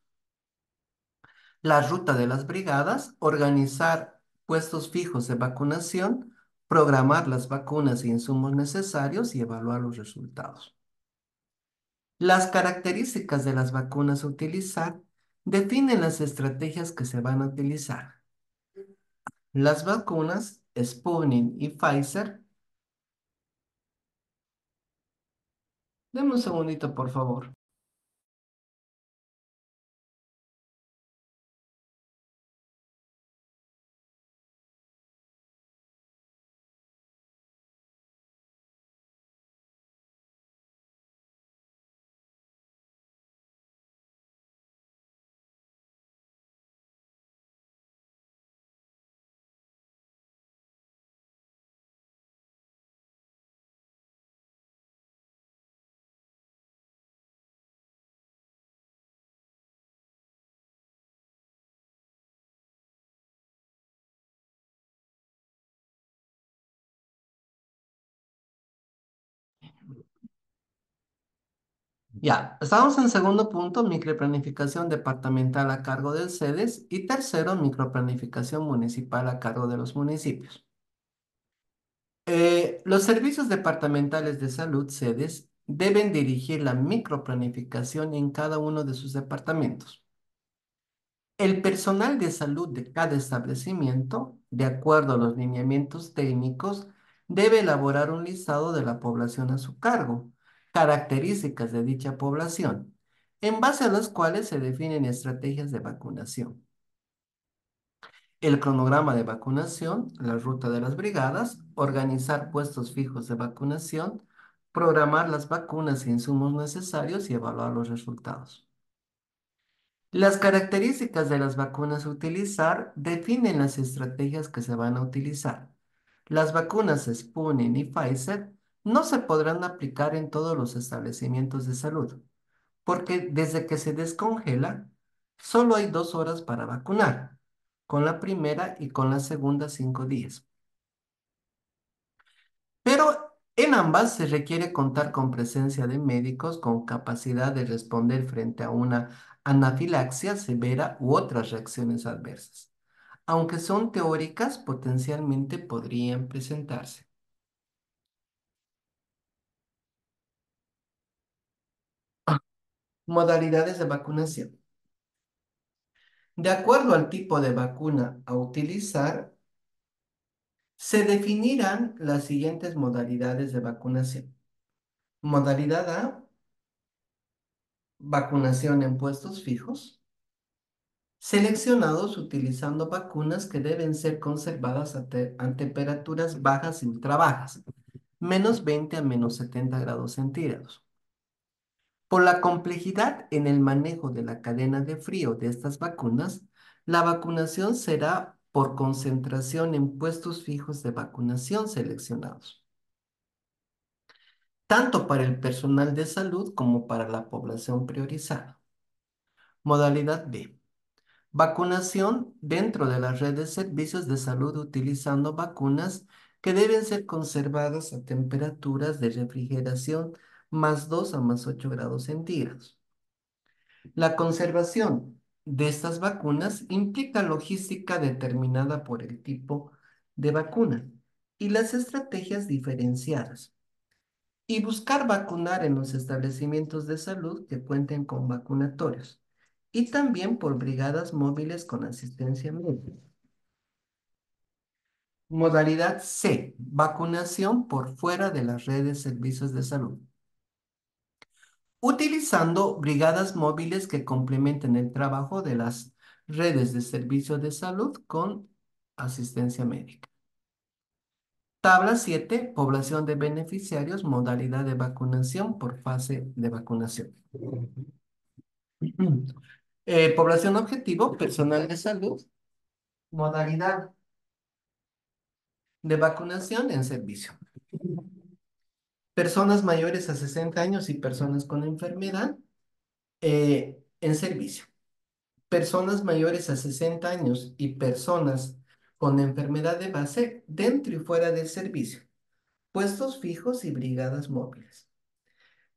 la ruta de las brigadas, organizar puestos fijos de vacunación, programar las vacunas e insumos necesarios y evaluar los resultados. Las características de las vacunas a utilizar definen las estrategias que se van a utilizar. Las vacunas Sputnik y Pfizer. Deme un segundito, por favor. Ya, estamos en segundo punto, microplanificación departamental a cargo del SEDES y tercero, microplanificación municipal a cargo de los municipios. Los servicios departamentales de salud, SEDES, deben dirigir la microplanificación en cada uno de sus departamentos. El personal de salud de cada establecimiento, de acuerdo a los lineamientos técnicos, debe elaborar un listado de la población a su cargo, características de dicha población, en base a las cuales se definen estrategias de vacunación. El cronograma de vacunación, la ruta de las brigadas, organizar puestos fijos de vacunación, programar las vacunas e insumos necesarios y evaluar los resultados. Las características de las vacunas a utilizar definen las estrategias que se van a utilizar. Las vacunas Sputnik y Pfizer no se podrán aplicar en todos los establecimientos de salud, porque desde que se descongela, solo hay 2 horas para vacunar, con la primera y con la segunda 5 días. Pero en ambas se requiere contar con presencia de médicos con capacidad de responder frente a una anafilaxia severa u otras reacciones adversas. Aunque son teóricas, potencialmente podrían presentarse. Modalidades de vacunación. De acuerdo al tipo de vacuna a utilizar, se definirán las siguientes modalidades de vacunación. Modalidad A, vacunación en puestos fijos, seleccionados utilizando vacunas que deben ser conservadas a temperaturas bajas y ultra bajas, -20 a -70 °C. Por la complejidad en el manejo de la cadena de frío de estas vacunas, la vacunación será por concentración en puestos fijos de vacunación seleccionados, tanto para el personal de salud como para la población priorizada. Modalidad B. Vacunación dentro de la red de servicios de salud utilizando vacunas que deben ser conservadas a temperaturas de refrigeración -2 a +8 grados centígrados. La conservación de estas vacunas implica logística determinada por el tipo de vacuna y las estrategias diferenciadas, y buscar vacunar en los establecimientos de salud que cuenten con vacunatorios, y también por brigadas móviles con asistencia médica. Modalidad C, vacunación por fuera de las redes de servicios de salud, utilizando brigadas móviles que complementen el trabajo de las redes de servicios de salud con asistencia médica. Tabla 7, población de beneficiarios, modalidad de vacunación por fase de vacunación. Población objetivo, personal de salud, modalidad de vacunación en servicio. Personas mayores a 60 años y personas con enfermedad en servicio. Personas mayores a 60 años y personas con enfermedad de base dentro y fuera del servicio. Puestos fijos y brigadas móviles.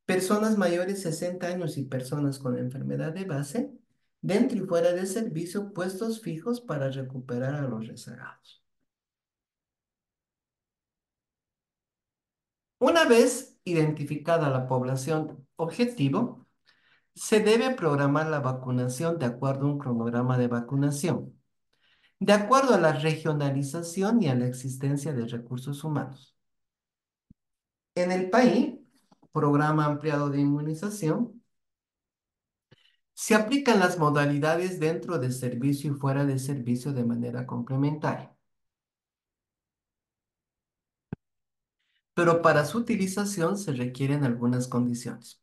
Personas mayores de 60 años y personas con enfermedad de base dentro y fuera del servicio, puestos fijos para recuperar a los rezagados. Una vez identificada la población objetivo, se debe programar la vacunación de acuerdo a un cronograma de vacunación, de acuerdo a la regionalización y a la existencia de recursos humanos. En el país, programa ampliado de inmunización, se aplican las modalidades dentro del servicio y fuera del servicio de manera complementaria, pero para su utilización se requieren algunas condiciones.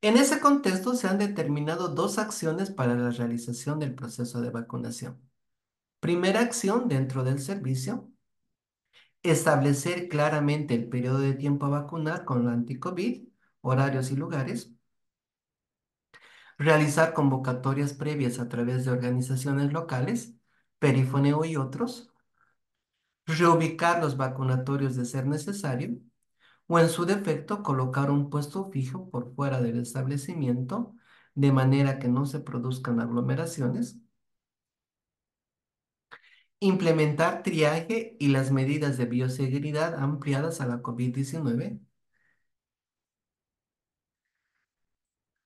En ese contexto se han determinado dos acciones para la realización del proceso de vacunación. Primera acción dentro del servicio: establecer claramente el periodo de tiempo a vacunar con la anti-COVID, horarios y lugares. Realizar convocatorias previas a través de organizaciones locales, Perifoneo y otros. Reubicar los vacunatorios de ser necesario, o en su defecto colocar un puesto fijo por fuera del establecimiento, de manera que no se produzcan aglomeraciones. Implementar triaje y las medidas de bioseguridad ampliadas a la COVID-19.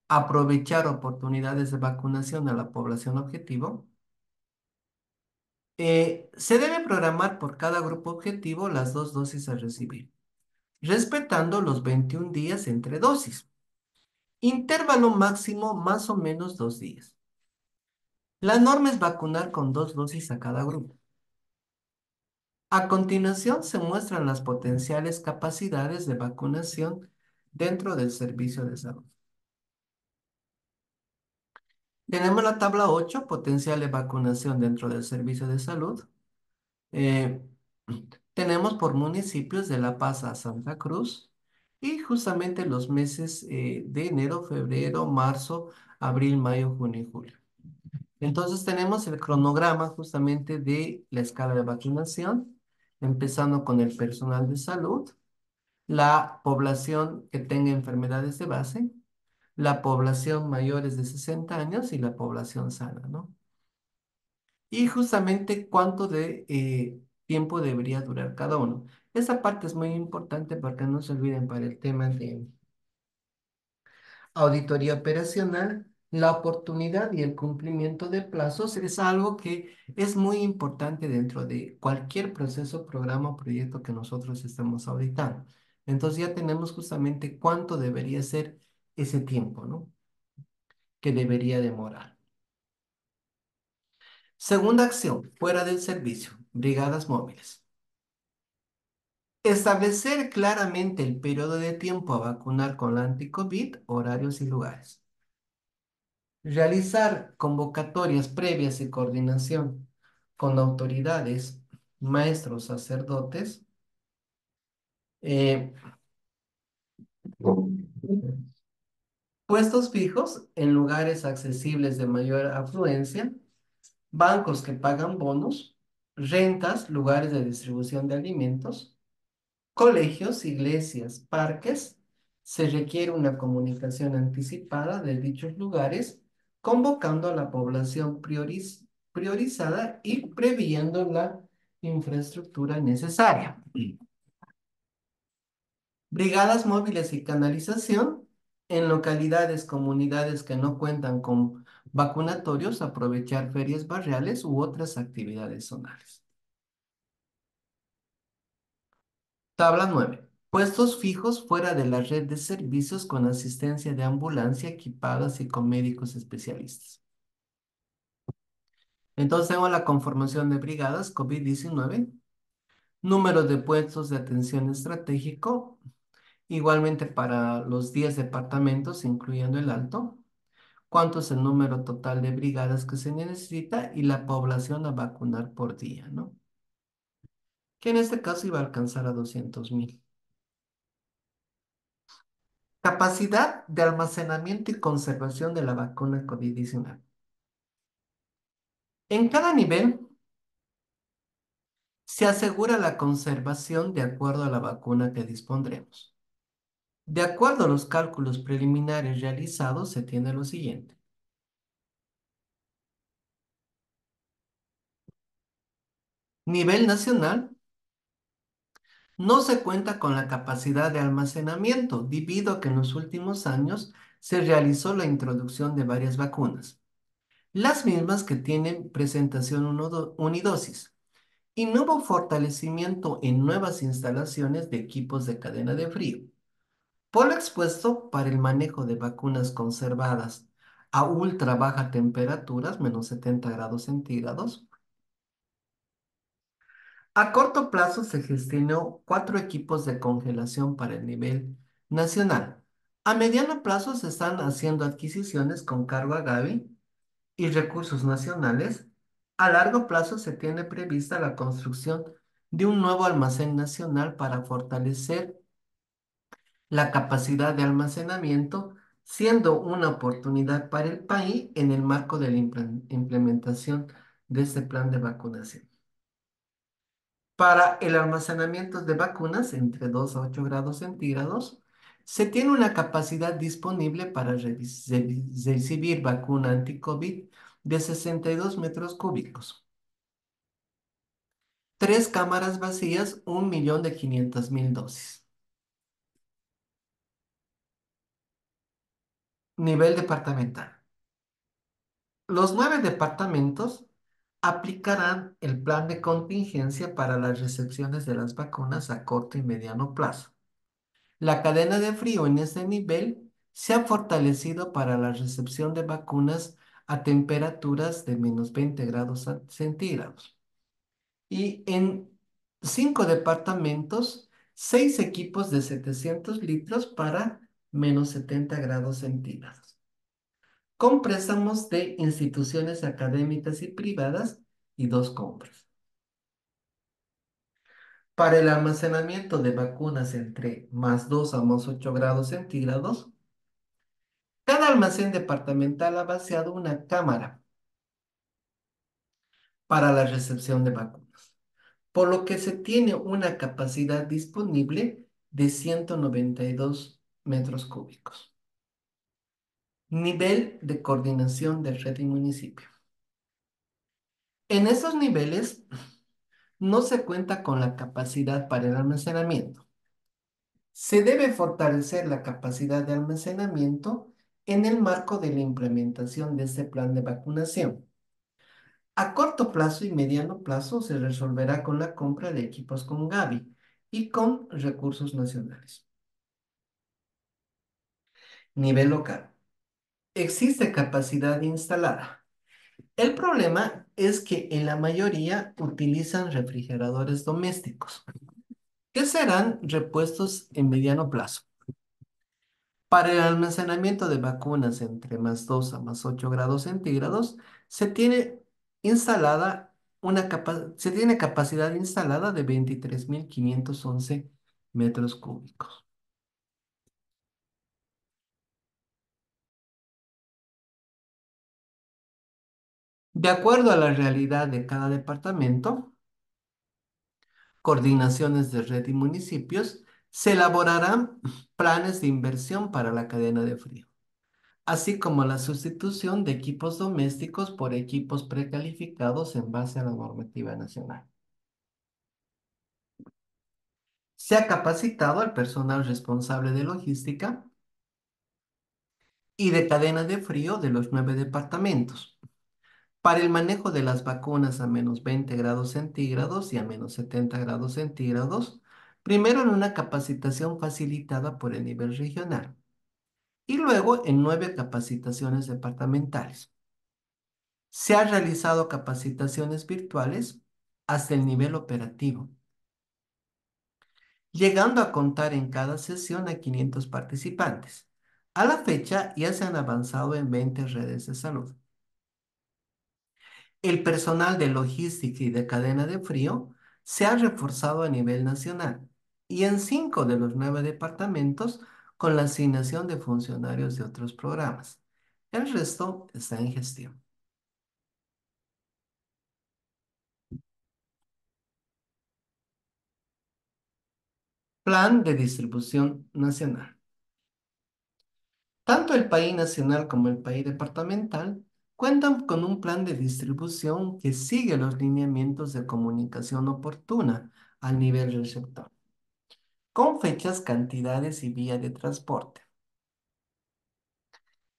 Aprovechar oportunidades de vacunación a la población objetivo. Se debe programar por cada grupo objetivo las 2 dosis a recibir, respetando los 21 días entre dosis. Intervalo máximo más o menos 2 días. La norma es vacunar con 2 dosis a cada grupo. A continuación se muestran las potenciales capacidades de vacunación dentro del servicio de salud. Tenemos la tabla 8, potencial de vacunación dentro del servicio de salud. Eh, Tenemos por municipios de La Paz a Santa Cruz, y justamente los meses de enero, febrero, marzo, abril, mayo, junio y julio. Entonces tenemos el cronograma justamente de la escala de vacunación, empezando con el personal de salud, la población que tenga enfermedades de base, la población mayores de 60 años y la población sana, ¿no? Y justamente cuánto de tiempo debería durar cada uno. Esa parte es muy importante porque no se olviden para el tema de auditoría operacional. La oportunidad y el cumplimiento de plazos es algo que es muy importante dentro de cualquier proceso, programa o proyecto que nosotros estemos auditando. Entonces ya tenemos justamente cuánto debería ser ese tiempo, ¿no? Que debería demorar. Segunda acción, fuera del servicio, brigadas móviles. Establecer claramente el periodo de tiempo a vacunar con la anti-COVID, horarios y lugares. Realizar convocatorias previas y coordinación con autoridades, maestros, sacerdotes, eh, puestos fijos en lugares accesibles de mayor afluencia, bancos que pagan bonos, rentas, lugares de distribución de alimentos, Colegios, iglesias, parques, se requiere una comunicación anticipada de dichos lugares, convocando a la población priorizada y previendo la infraestructura necesaria. Brigadas móviles y canalización en localidades, comunidades que no cuentan con vacunatorios, aprovechar ferias barriales u otras actividades zonales. Tabla 9. Puestos fijos fuera de la red de servicios con asistencia de ambulancia equipadas y con médicos especialistas. Entonces tengo la conformación de brigadas COVID-19, número de puestos de atención estratégico, igualmente para los 10 departamentos, incluyendo el Alto, cuánto es el número total de brigadas que se necesita y la población a vacunar por día, ¿no? Que en este caso iba a alcanzar a 200.000. Capacidad de almacenamiento y conservación de la vacuna COVID-19. En cada nivel se asegura la conservación de acuerdo a la vacuna que dispondremos. De acuerdo a los cálculos preliminares realizados, se tiene lo siguiente. Nivel nacional, no se cuenta con la capacidad de almacenamiento, debido a que en los últimos años se realizó la introducción de varias vacunas, las mismas que tienen presentación unidosis, y no hubo fortalecimiento en nuevas instalaciones de equipos de cadena de frío. Por lo expuesto, para el manejo de vacunas conservadas a ultra baja temperaturas, -70 °C, a corto plazo se gestionó 4 equipos de congelación para el nivel nacional. A mediano plazo se están haciendo adquisiciones con cargo a Gavi y recursos nacionales. A largo plazo se tiene prevista la construcción de un nuevo almacén nacional para fortalecer la capacidad de almacenamiento, siendo una oportunidad para el país en el marco de la implementación de este plan de vacunación. Para el almacenamiento de vacunas entre 2 a 8 grados centígrados, se tiene una capacidad disponible para recibir vacuna anti-COVID de 62 metros cúbicos. 3 cámaras vacías, 1.500.000 dosis. Nivel departamental. Los 9 departamentos aplicarán el plan de contingencia para las recepciones de las vacunas a corto y mediano plazo. La cadena de frío en este nivel se ha fortalecido para la recepción de vacunas a temperaturas de -20 °C. Y en 5 departamentos, 6 equipos de 700 litros para -70 °C, con préstamos de instituciones académicas y privadas y 2 compras. Para el almacenamiento de vacunas entre +2 a +8 grados centígrados, cada almacén departamental ha vaciado una cámara para la recepción de vacunas, por lo que se tiene una capacidad disponible de 192 metros cúbicos. Nivel de coordinación de red y municipio. En esos niveles no se cuenta con la capacidad para el almacenamiento. Se debe fortalecer la capacidad de almacenamiento en el marco de la implementación de este plan de vacunación. A corto plazo y mediano plazo se resolverá con la compra de equipos con Gavi y con recursos nacionales. Nivel local. Existe capacidad instalada. El problema es que en la mayoría utilizan refrigeradores domésticos, que serán repuestos en mediano plazo. Para el almacenamiento de vacunas entre +2 a +8 grados centígrados, se tiene se tiene capacidad instalada de 23.511 metros cúbicos. De acuerdo a la realidad de cada departamento, coordinaciones de red y municipios, se elaborarán planes de inversión para la cadena de frío, así como la sustitución de equipos domésticos por equipos precalificados en base a la normativa nacional. Se ha capacitado al personal responsable de logística y de cadena de frío de los 9 departamentos para el manejo de las vacunas a -20 grados centígrados y a -70 grados centígrados, primero en una capacitación facilitada por el nivel regional y luego en 9 capacitaciones departamentales. Se han realizado capacitaciones virtuales hasta el nivel operativo, llegando a contar en cada sesión a 500 participantes. A la fecha ya se han avanzado en 20 redes de salud. El personal de logística y de cadena de frío se ha reforzado a nivel nacional y en 5 de los 9 departamentos con la asignación de funcionarios de otros programas. El resto está en gestión. Plan de distribución nacional. Tanto el país nacional como el país departamental cuentan con un plan de distribución que sigue los lineamientos de comunicación oportuna al nivel del sector, con fechas, cantidades y vía de transporte.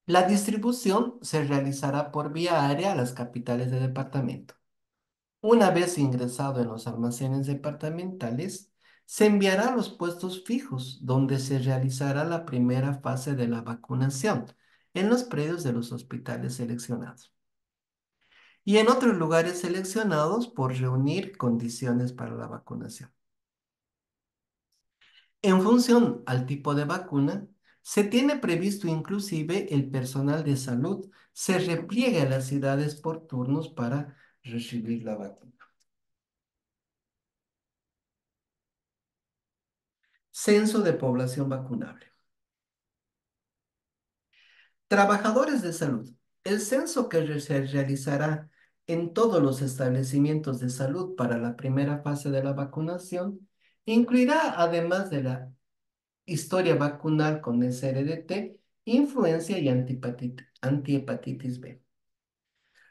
La distribución se realizará por vía aérea a las capitales de departamento. Una vez ingresado en los almacenes departamentales, se enviará a los puestos fijos, donde se realizará la primera fase de la vacunación en los predios de los hospitales seleccionados y en otros lugares seleccionados por reunir condiciones para la vacunación. En función al tipo de vacuna, se tiene previsto inclusive el personal de salud se repliegue a las ciudades por turnos para recibir la vacuna. Censo de población vacunable. Trabajadores de salud. El censo que se realizará en todos los establecimientos de salud para la primera fase de la vacunación incluirá, además de la historia vacunal con SRDT, influencia y antihepatitis B.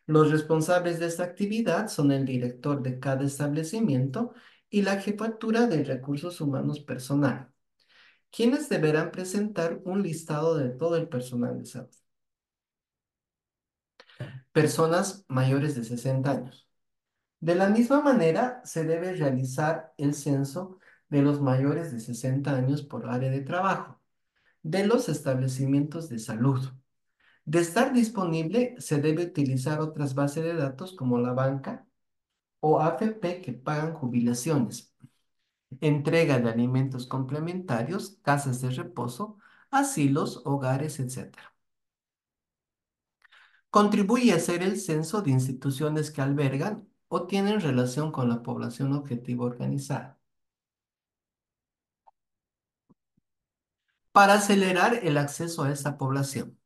Los responsables de esta actividad son el director de cada establecimiento y la jefatura de recursos humanos personal, quienes deberán presentar un listado de todo el personal de salud. Personas mayores de 60 años. De la misma manera, se debe realizar el censo de los mayores de 60 años por área de trabajo, de los establecimientos de salud. De estar disponible, se debe utilizar otras bases de datos como la banca o AFP que pagan jubilaciones, entrega de alimentos complementarios, casas de reposo, asilos, hogares, etc. Contribuye a hacer el censo de instituciones que albergan o tienen relación con la población objetivo organizada. Para acelerar el acceso a esta población,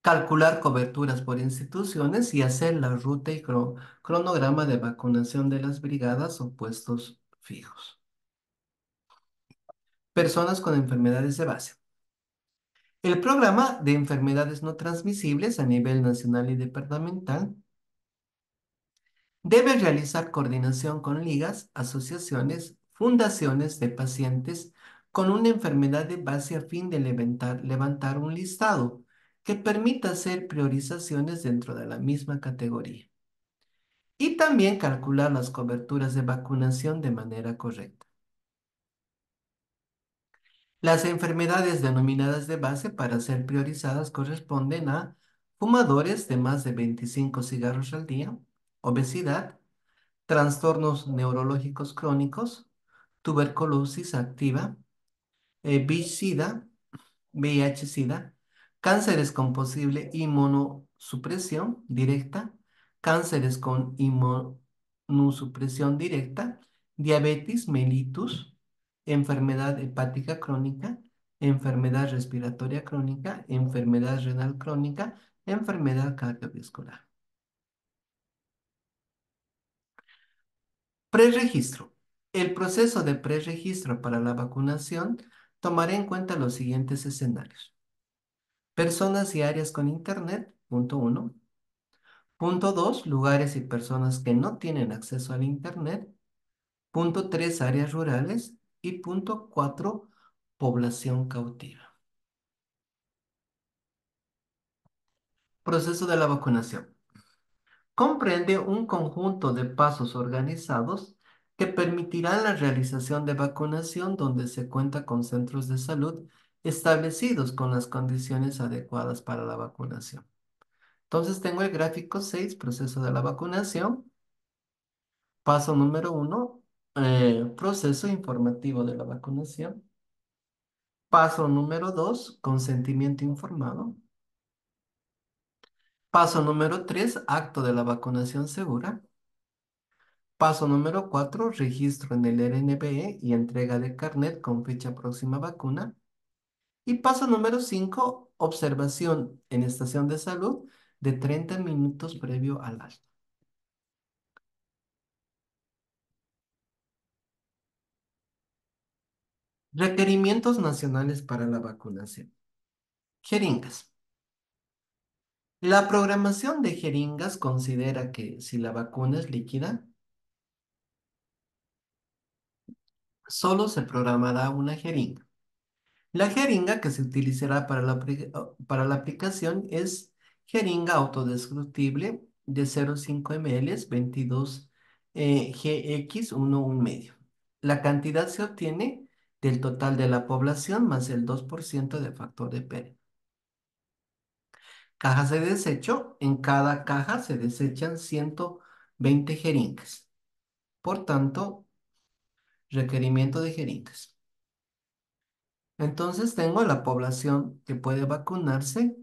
calcular coberturas por instituciones y hacer la ruta y cronograma de vacunación de las brigadas o puestos fijos. Personas con enfermedades de base. El programa de enfermedades no transmisibles a nivel nacional y departamental debe realizar coordinación con ligas, asociaciones, fundaciones de pacientes con una enfermedad de base a fin de levantar un listado que permita hacer priorizaciones dentro de la misma categoría y también calcular las coberturas de vacunación de manera correcta. Las enfermedades denominadas de base para ser priorizadas corresponden a fumadores de más de 25 cigarros al día, obesidad, trastornos neurológicos crónicos, tuberculosis activa, VIH-Sida, VIH-Sida, cánceres con posible inmunosupresión directa, cánceres con inmunosupresión directa, diabetes mellitus, enfermedad hepática crónica, enfermedad respiratoria crónica, enfermedad renal crónica, enfermedad cardiovascular. Preregistro. El proceso de preregistro para la vacunación tomará en cuenta los siguientes escenarios. Personas y áreas con internet, punto uno. Punto dos, lugares y personas que no tienen acceso al internet. Punto tres, áreas rurales. Y punto cuatro, población cautiva. Proceso de la vacunación. Comprende un conjunto de pasos organizados que permitirán la realización de vacunación donde se cuenta con centros de salud establecidos con las condiciones adecuadas para la vacunación. Entonces tengo el gráfico 6, proceso de la vacunación. Paso número uno, proceso informativo de la vacunación. Paso número 2, consentimiento informado. Paso número 3, acto de la vacunación segura. Paso número 4, registro en el RNBE y entrega de carnet con fecha próxima vacuna. Y paso número 5, observación en estación de salud de 30 minutos previo al alta. Requerimientos nacionales para la vacunación. Jeringas. La programación de jeringas considera que si la vacuna es líquida, solo se programará una jeringa. La jeringa que se utilizará para la aplicación es jeringa autodestructible de 0,5 ml, 22 GX11 medio. La cantidad se obtiene del total de la población más el 2% de factor de pérdida. Cajas de desecho. En cada caja se desechan 120 jeringas. Por tanto, requerimiento de jeringas. Entonces tengo la población que puede vacunarse,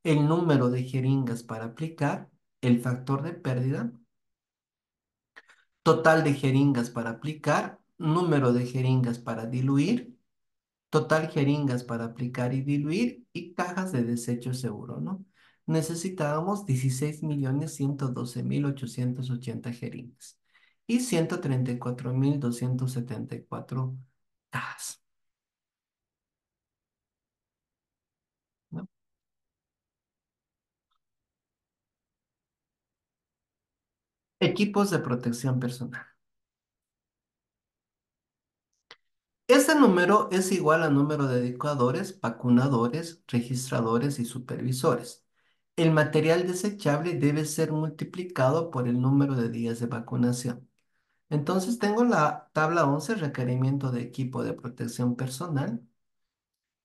el número de jeringas para aplicar, el factor de pérdida, total de jeringas para aplicar, número de jeringas para diluir, total jeringas para aplicar y diluir y cajas de desecho seguro, ¿no? Necesitábamos 16.112.880 jeringas y 134.274 cajas, ¿no? Equipos de protección personal. Este número es igual al número de educadores, vacunadores, registradores y supervisores. El material desechable debe ser multiplicado por el número de días de vacunación. Entonces tengo la tabla 11, requerimiento de equipo de protección personal.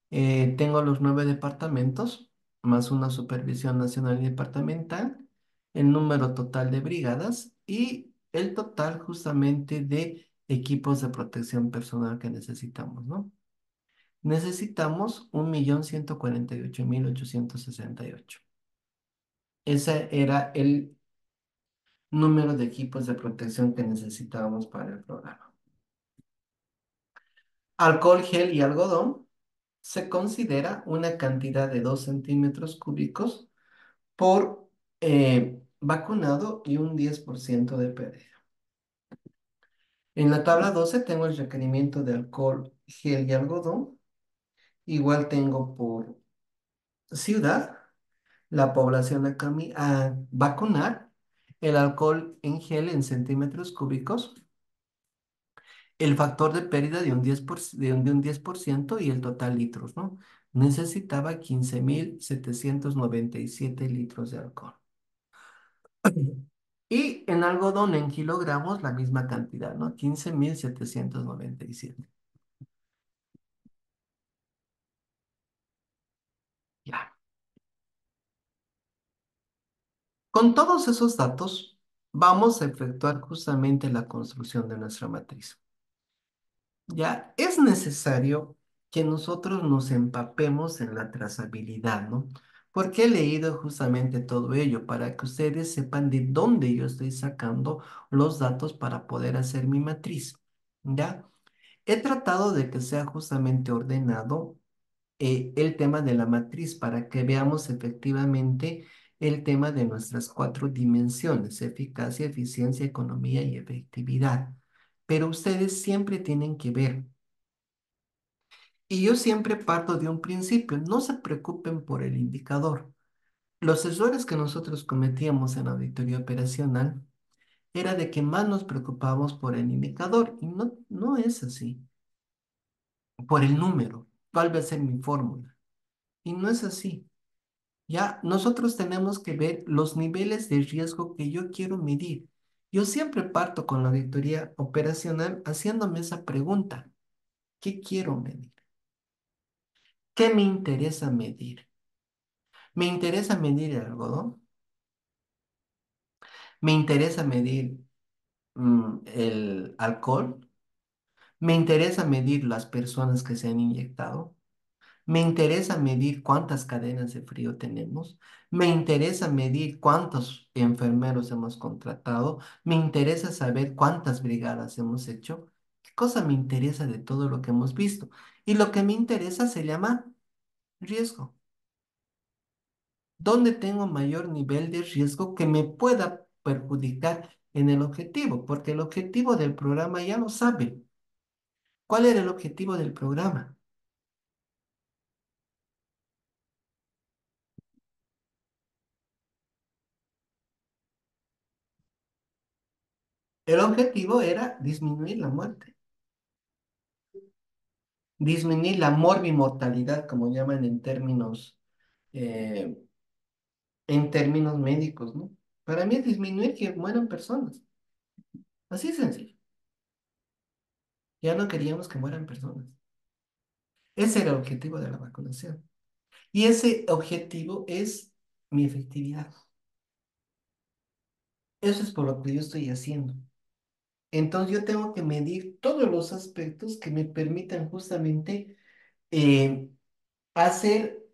Tengo los 9 departamentos, más una supervisión nacional y departamental, el número total de brigadas y el total justamente de equipos de protección personal que necesitamos, ¿no? Necesitamos 1.148.868. Ese era el número de equipos de protección que necesitábamos para el programa. Alcohol, gel y algodón se considera una cantidad de 2 centímetros cúbicos por vacunado y un 10% de pérdida. En la tabla 12 tengo el requerimiento de alcohol, gel y algodón. Igual tengo por ciudad la población a vacunar, el alcohol en gel en centímetros cúbicos, el factor de pérdida de un 10% y el total litros, ¿no? Necesitaba 15.797 litros de alcohol. Y en algodón en kilogramos la misma cantidad, ¿no? 15.797. Ya. Con todos esos datos, vamos a efectuar justamente la construcción de nuestra matriz. Ya es necesario que nosotros nos empapemos en la trazabilidad, ¿no? Porque he leído justamente todo ello para que ustedes sepan de dónde yo estoy sacando los datos para poder hacer mi matriz, ¿ya? He tratado de que sea justamente ordenado el tema de la matriz para que veamos efectivamente el tema de nuestras cuatro dimensiones: eficacia, eficiencia, economía y efectividad. pero ustedes siempre tienen que ver. Y yo siempre parto de un principio, no se preocupen por el indicador. Los errores que nosotros cometíamos en auditoría operacional era de que más nos preocupábamos por el indicador y no, no es así, por el número, cuál va a ser mi fórmula. Y no es así. Ya nosotros tenemos que ver los niveles de riesgo que yo quiero medir. Yo siempre parto con la auditoría operacional haciéndome esa pregunta. ¿Qué quiero medir? ¿Qué me interesa medir? ¿Me interesa medir el algodón? ¿Me interesa medir el alcohol? ¿Me interesa medir las personas que se han inyectado? ¿Me interesa medir cuántas cadenas de frío tenemos? ¿Me interesa medir cuántos enfermeros hemos contratado? ¿Me interesa saber cuántas brigadas hemos hecho? ¿Qué cosa me interesa de todo lo que hemos visto? Y lo que me interesa se llama riesgo. ¿Dónde tengo mayor nivel de riesgo que me pueda perjudicar en el objetivo? Porque el objetivo del programa ya lo sabe. ¿Cuál era el objetivo del programa? El objetivo era disminuir la muerte, disminuir la morbimortalidad, como llaman eh, en términos médicos, ¿no? Para mí es disminuir que mueran personas. Así es sencillo. Ya no queríamos que mueran personas. Ese era el objetivo de la vacunación. Y ese objetivo es mi efectividad. Eso es por lo que yo estoy haciendo. Entonces yo tengo que medir todos los aspectos que me permitan justamente eh, hacer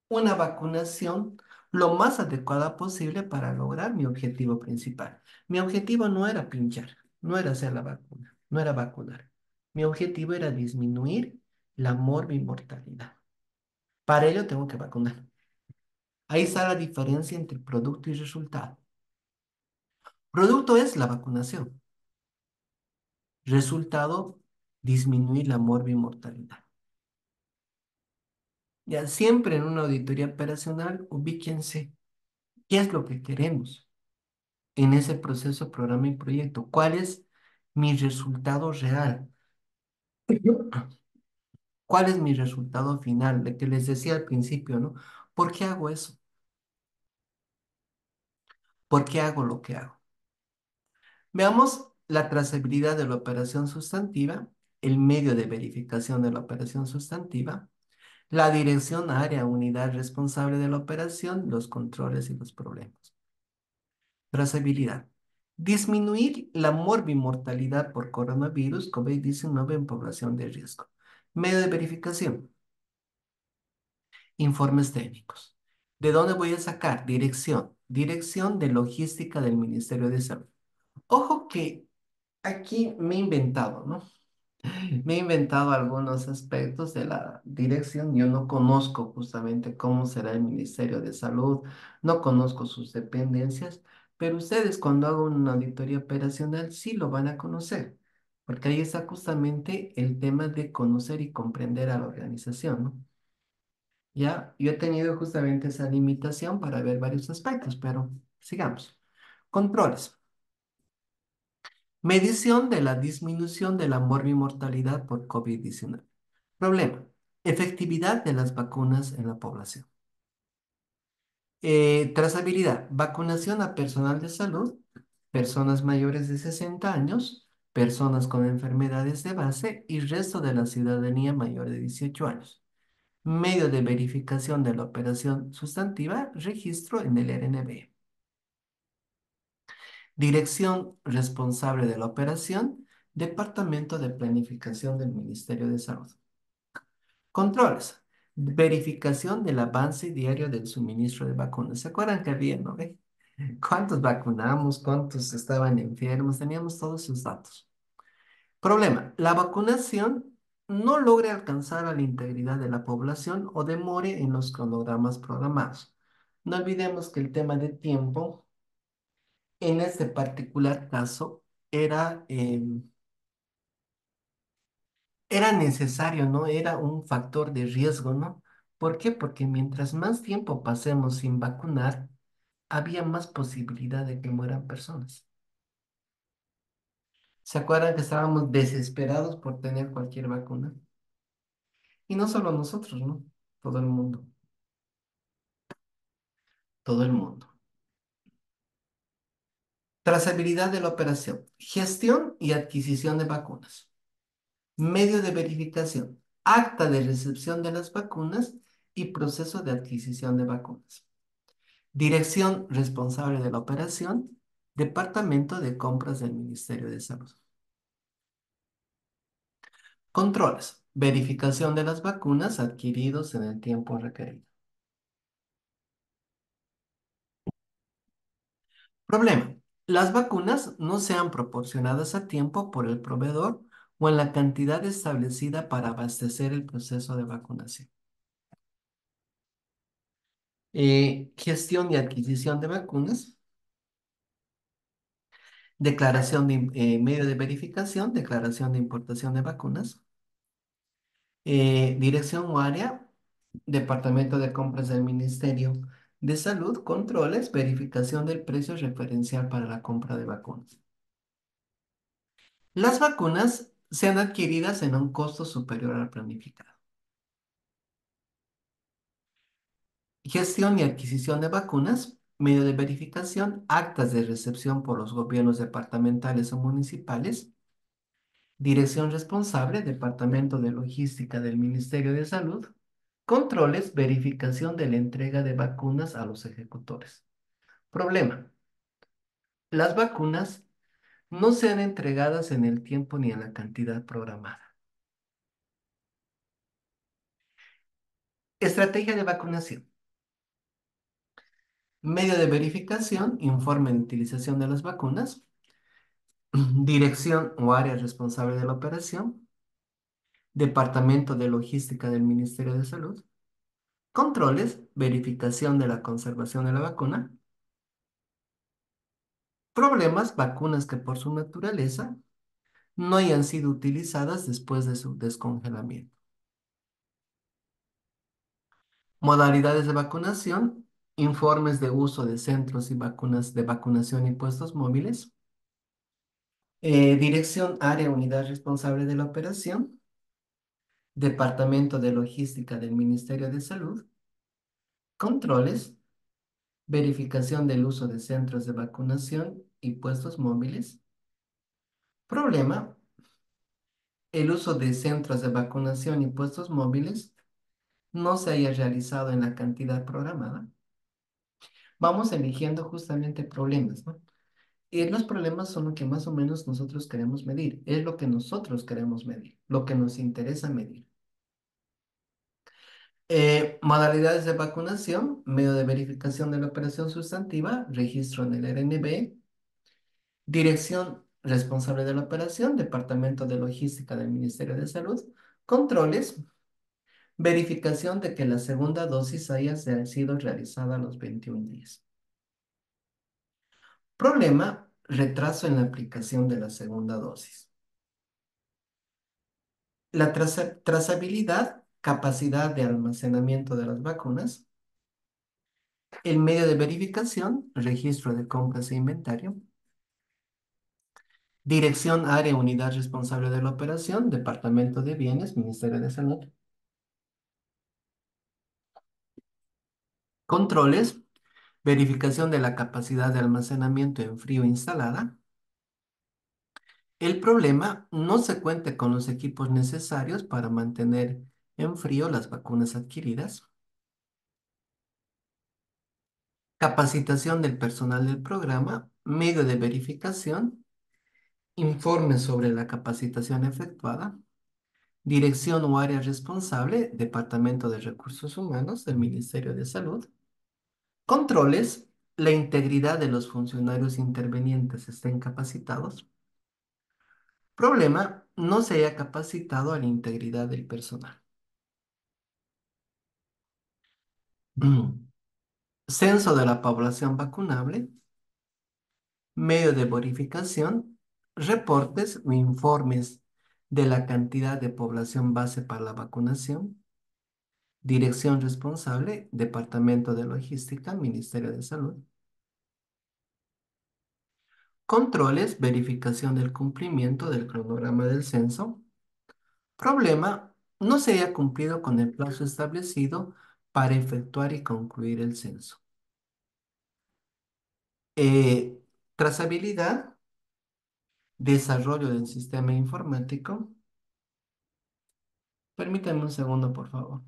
una vacunación lo más adecuada posible para lograr mi objetivo principal. Mi objetivo no era pinchar, no era hacer la vacuna, no era vacunar. Mi objetivo era disminuir la mortalidad. Para ello tengo que vacunar. Ahí está la diferencia entre producto y resultado. Producto es la vacunación. Resultado, disminuir la mortalidad. Ya siempre en una auditoría operacional, ubíquense qué es lo que queremos en ese proceso, programa y proyecto. ¿Cuál es mi resultado real? ¿Cuál es mi resultado final? De que les decía al principio, ¿no? ¿Por qué hago eso? ¿Por qué hago lo que hago? Veamos la trazabilidad de la operación sustantiva, el medio de verificación de la operación sustantiva, la dirección, área, unidad responsable de la operación, los controles y los problemas. Trazabilidad. Disminuir la morbimortalidad por coronavirus COVID-19 en población de riesgo. Medio de verificación. Informes técnicos. ¿De dónde voy a sacar? Dirección. Dirección de logística del Ministerio de Salud. Ojo que aquí me he inventado, ¿no? Me he inventado algunos aspectos de la dirección. Yo no conozco justamente cómo será el Ministerio de Salud, no conozco sus dependencias, pero ustedes cuando hagan una auditoría operacional sí lo van a conocer, porque ahí está justamente el tema de conocer y comprender a la organización, ¿no? Ya, yo he tenido justamente esa limitación para ver varios aspectos, pero sigamos. Controles. Medición de la disminución de la mortalidad por COVID-19. Problema. Efectividad de las vacunas en la población. Trazabilidad. Vacunación a personal de salud, personas mayores de 60 años, personas con enfermedades de base y resto de la ciudadanía mayor de 18 años. Medio de verificación de la operación sustantiva, registro en el RNB. Dirección responsable de la operación, Departamento de Planificación del Ministerio de Salud. Controles. Verificación del avance diario del suministro de vacunas. ¿Se acuerdan que había, no ve? ¿Cuántos vacunamos? ¿Cuántos estaban enfermos? Teníamos todos sus datos. Problema. La vacunación no logra alcanzar a la integridad de la población o demore en los cronogramas programados. No olvidemos que el tema de tiempo en este particular caso era, era necesario, ¿no? Era un factor de riesgo, ¿no? ¿Por qué? Porque mientras más tiempo pasemos sin vacunar, había más posibilidad de que mueran personas. ¿Se acuerdan que estábamos desesperados por tener cualquier vacuna? Y no solo nosotros, ¿no? Todo el mundo, todo el mundo. Trazabilidad de la operación, gestión y adquisición de vacunas, medio de verificación, acta de recepción de las vacunas y proceso de adquisición de vacunas. Dirección responsable de la operación, Departamento de Compras del Ministerio de Salud. Controles, verificación de las vacunas adquiridos en el tiempo requerido. Problema. Las vacunas no sean proporcionadas a tiempo por el proveedor o en la cantidad establecida para abastecer el proceso de vacunación. Gestión y adquisición de vacunas. Declaración de medio de verificación, declaración de importación de vacunas. Dirección o área, Departamento de Compras del Ministerio de Salud, controles, verificación del precio referencial para la compra de vacunas. Las vacunas sean adquiridas en un costo superior al planificado. Gestión y adquisición de vacunas, medio de verificación, actas de recepción por los gobiernos departamentales o municipales, dirección responsable, Departamento de Logística del Ministerio de Salud, controles, verificación de la entrega de vacunas a los ejecutores. Problema, las vacunas no sean entregadas en el tiempo ni en la cantidad programada. Estrategia de vacunación. Medio de verificación, informe de utilización de las vacunas, dirección o área responsable de la operación, Departamento de Logística del Ministerio de Salud, controles, verificación de la conservación de la vacuna, problemas, vacunas que por su naturaleza no hayan sido utilizadas después de su descongelamiento. Modalidades de vacunación, informes de uso de centros y vacunas de vacunación y puestos móviles, dirección, área, unidad responsable de la operación, Departamento de Logística del Ministerio de Salud, controles, verificación del uso de centros de vacunación y puestos móviles. Problema, el uso de centros de vacunación y puestos móviles no se haya realizado en la cantidad programada. Vamos eligiendo justamente problemas, ¿no? Y los problemas son lo que más o menos nosotros queremos medir, es lo que nosotros queremos medir, lo que nos interesa medir. Modalidades de vacunación, medio de verificación de la operación sustantiva, registro en el RNB, dirección responsable de la operación, Departamento de Logística del Ministerio de Salud, controles, verificación de que la segunda dosis haya sido realizada a los 21 días. Problema, retraso en la aplicación de la segunda dosis. La trazabilidad, capacidad de almacenamiento de las vacunas, el medio de verificación, registro de compras e inventario, dirección, área, unidad responsable de la operación, Departamento de Bienes, Ministerio de Salud, controles, verificación de la capacidad de almacenamiento en frío instalada. El problema, no se cuenta con los equipos necesarios para mantener en frío las vacunas adquiridas. Capacitación del personal del programa, medio de verificación, informe sobre la capacitación efectuada, dirección o área responsable, Departamento de Recursos Humanos del Ministerio de Salud, controles, la integridad de los funcionarios intervenientes estén capacitados. Problema, no se haya capacitado a la integridad del personal. Censo de la población vacunable, medio de verificación, reportes o informes de la cantidad de población base para la vacunación. Dirección responsable, Departamento de Logística, Ministerio de Salud. Controles, verificación del cumplimiento del cronograma del censo. Problema, no se haya cumplido con el plazo establecido para efectuar y concluir el censo. Eh, Trazabilidad, desarrollo del sistema informático. Permítame un segundo, por favor.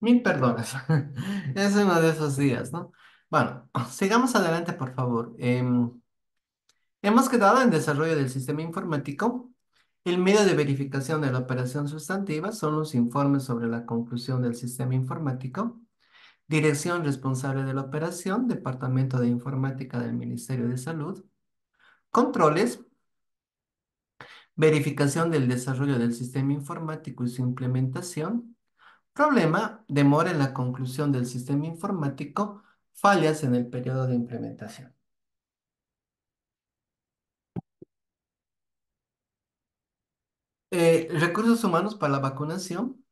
Mil perdones. Es uno de esos días, ¿no? Bueno, sigamos adelante, por favor. Hemos quedado en desarrollo del sistema informático. El medio de verificación de la operación sustantiva son los informes sobre la conclusión del sistema informático. Dirección responsable de la operación, Departamento de Informática del Ministerio de Salud. Controles, verificación del desarrollo del sistema informático y su implementación. Problema, demora en la conclusión del sistema informático, fallas en el periodo de implementación. Recursos humanos para la vacunación,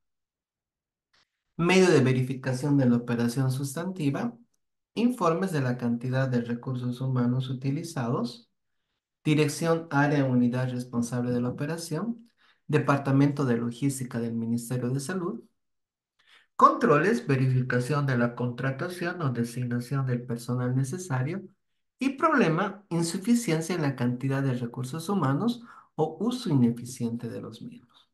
medio de verificación de la operación sustantiva, informes de la cantidad de recursos humanos utilizados, dirección área unidad responsable de la operación, Departamento de Logística del Ministerio de Salud. Controles, verificación de la contratación o designación del personal necesario. Y problema, insuficiencia en la cantidad de recursos humanos o uso ineficiente de los mismos.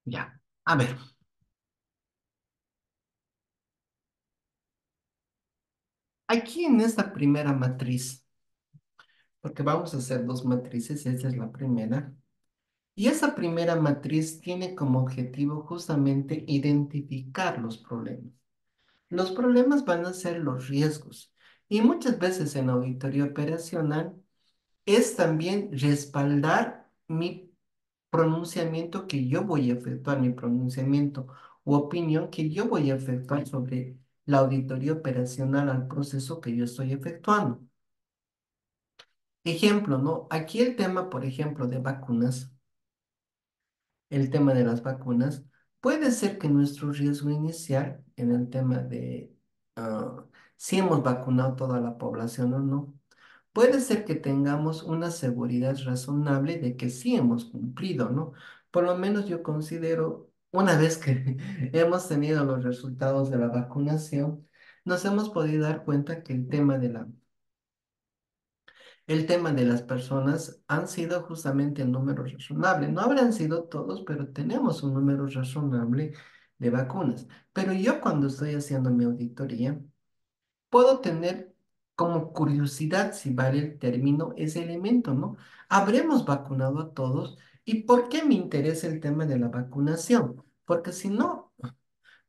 Ya, a ver, aquí en esta primera matriz, porque vamos a hacer dos matrices, esta es la primera. Y esa primera matriz tiene como objetivo justamente identificar los problemas. Los problemas van a ser los riesgos. Y muchas veces en auditoría operacional es también respaldar mi pronunciamiento que yo voy a efectuar, mi pronunciamiento u opinión que yo voy a efectuar sobre la auditoría operacional al proceso que yo estoy efectuando. Ejemplo, ¿no? Aquí el tema, por ejemplo, de vacunas, el tema de las vacunas, puede ser que nuestro riesgo inicial en el tema de si hemos vacunado toda la población o no, puede ser que tengamos una seguridad razonable de que sí hemos cumplido, ¿no? Por lo menos yo considero, una vez que hemos tenido los resultados de la vacunación, nos hemos podido dar cuenta que el tema de las personas han sido justamente el número razonable. No habrán sido todos, pero tenemos un número razonable de vacunas. Pero yo cuando estoy haciendo mi auditoría, puedo tener como curiosidad, si vale el término, ese elemento, ¿no? ¿Habremos vacunado a todos? ¿Y por qué me interesa el tema de la vacunación? Porque si no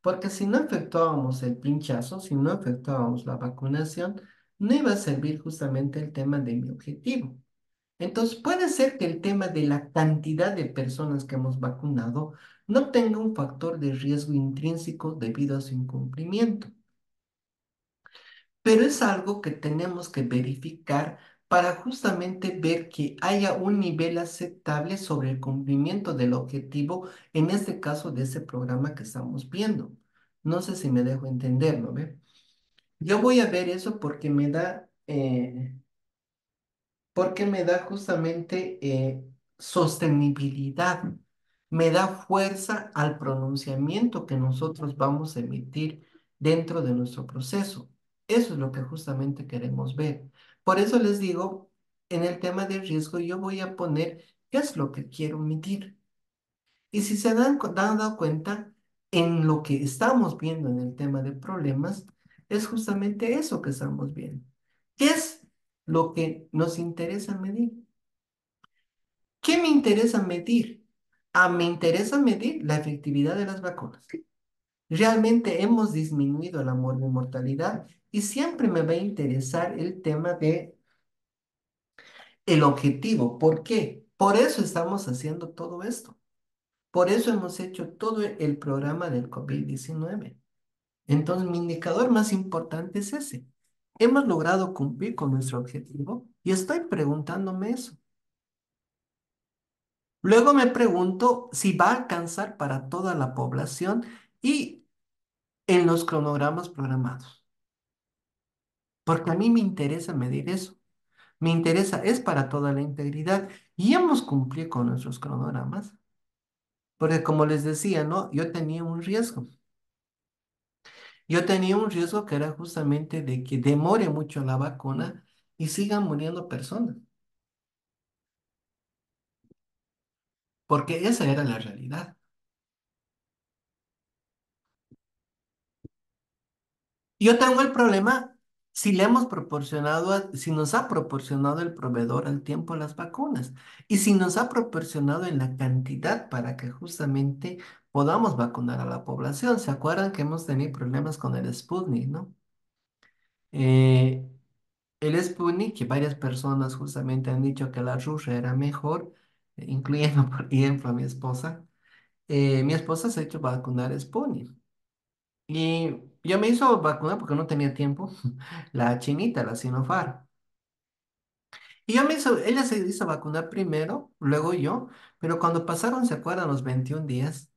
efectuábamos el pinchazo, si no efectuábamos la vacunación, no iba a servir justamente el tema de mi objetivo. Entonces, puede ser que el tema de la cantidad de personas que hemos vacunado no tenga un factor de riesgo intrínseco debido a su incumplimiento, pero es algo que tenemos que verificar para justamente ver que haya un nivel aceptable sobre el cumplimiento del objetivo, en este caso de ese programa que estamos viendo. No sé si me dejo entender, ¿no ve? Yo voy a ver eso porque me da justamente sostenibilidad, me da fuerza al pronunciamiento que nosotros vamos a emitir dentro de nuestro proceso. Eso es lo que justamente queremos ver. Por eso les digo, en el tema de riesgo, yo voy a poner qué es lo que quiero medir. Y si se dan dado cuenta, en lo que estamos viendo en el tema de problemas, es justamente eso que estamos viendo. ¿Qué es lo que nos interesa medir? ¿Qué me interesa medir? Me interesa medir la efectividad de las vacunas. Realmente hemos disminuido la mortalidad y siempre me va a interesar el tema de el objetivo. ¿Por qué? Por eso estamos haciendo todo esto. Por eso hemos hecho todo el programa del COVID-19. Entonces, mi indicador más importante es ese. ¿Hemos logrado cumplir con nuestro objetivo? Y estoy preguntándome eso. Luego me pregunto si va a alcanzar para toda la población y en los cronogramas programados. Porque a mí me interesa medir eso. Me interesa, es para toda la integridad. Y hemos cumplido con nuestros cronogramas. Porque como les decía, ¿no? Yo tenía un riesgo. Yo tenía un riesgo que era justamente de que demore mucho la vacuna y sigan muriendo personas, porque esa era la realidad. Yo tengo el problema si le hemos proporcionado, si nos ha proporcionado el proveedor al tiempo las vacunas y si nos ha proporcionado en la cantidad para que justamente podamos vacunar a la población. ¿Se acuerdan que hemos tenido problemas con el Sputnik, no? Eh, el Sputnik, que varias personas justamente han dicho que la rusa era mejor, incluyendo, por ejemplo, a mi esposa. Mi esposa se ha hecho vacunar Sputnik. Y yo me hizo vacunar porque no tenía tiempo, la chinita, la Sinopharm. Y ella se hizo vacunar primero, luego yo, pero cuando pasaron, ¿se acuerdan? Los 21 días,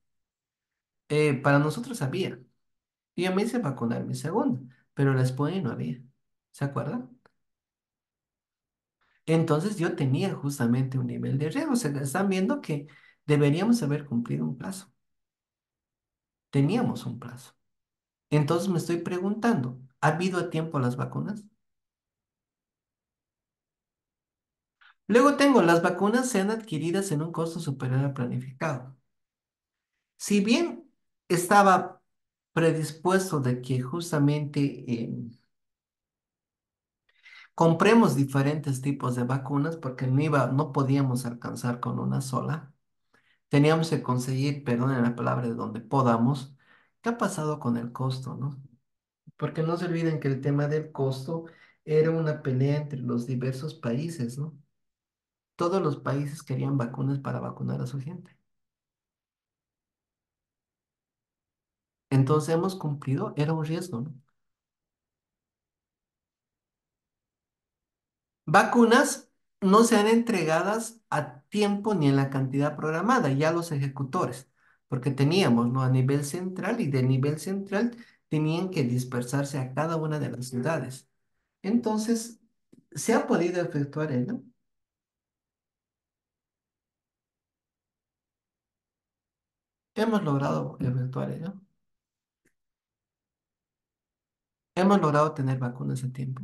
para nosotros había. Y yo me hice vacunar mi segunda, pero la Sputnik no había. ¿Se acuerdan? Entonces yo tenía justamente un nivel de riesgo. O sea, están viendo que deberíamos haber cumplido un plazo. Teníamos un plazo. Entonces me estoy preguntando, ¿ha habido a tiempo las vacunas? Luego tengo, las vacunas sean adquiridas en un costo superior al planificado. Si bien estaba predispuesto de que justamente compremos diferentes tipos de vacunas porque no podíamos alcanzar con una sola. Teníamos que conseguir, perdonen la palabra, de donde podamos. ¿Qué ha pasado con el costo, no? Porque no se olviden que el tema del costo era una pelea entre los diversos países, ¿no? Todos los países querían vacunas para vacunar a su gente. Entonces hemos cumplido, era un riesgo, ¿no? Vacunas no sean entregadas a tiempo ni en la cantidad programada, ya los ejecutores, porque teníamos, ¿no? A nivel central y de nivel central tenían que dispersarse a cada una de las ciudades. Entonces, se ha podido efectuar ello. Hemos logrado efectuar ello. Hemos logrado tener vacunas a tiempo.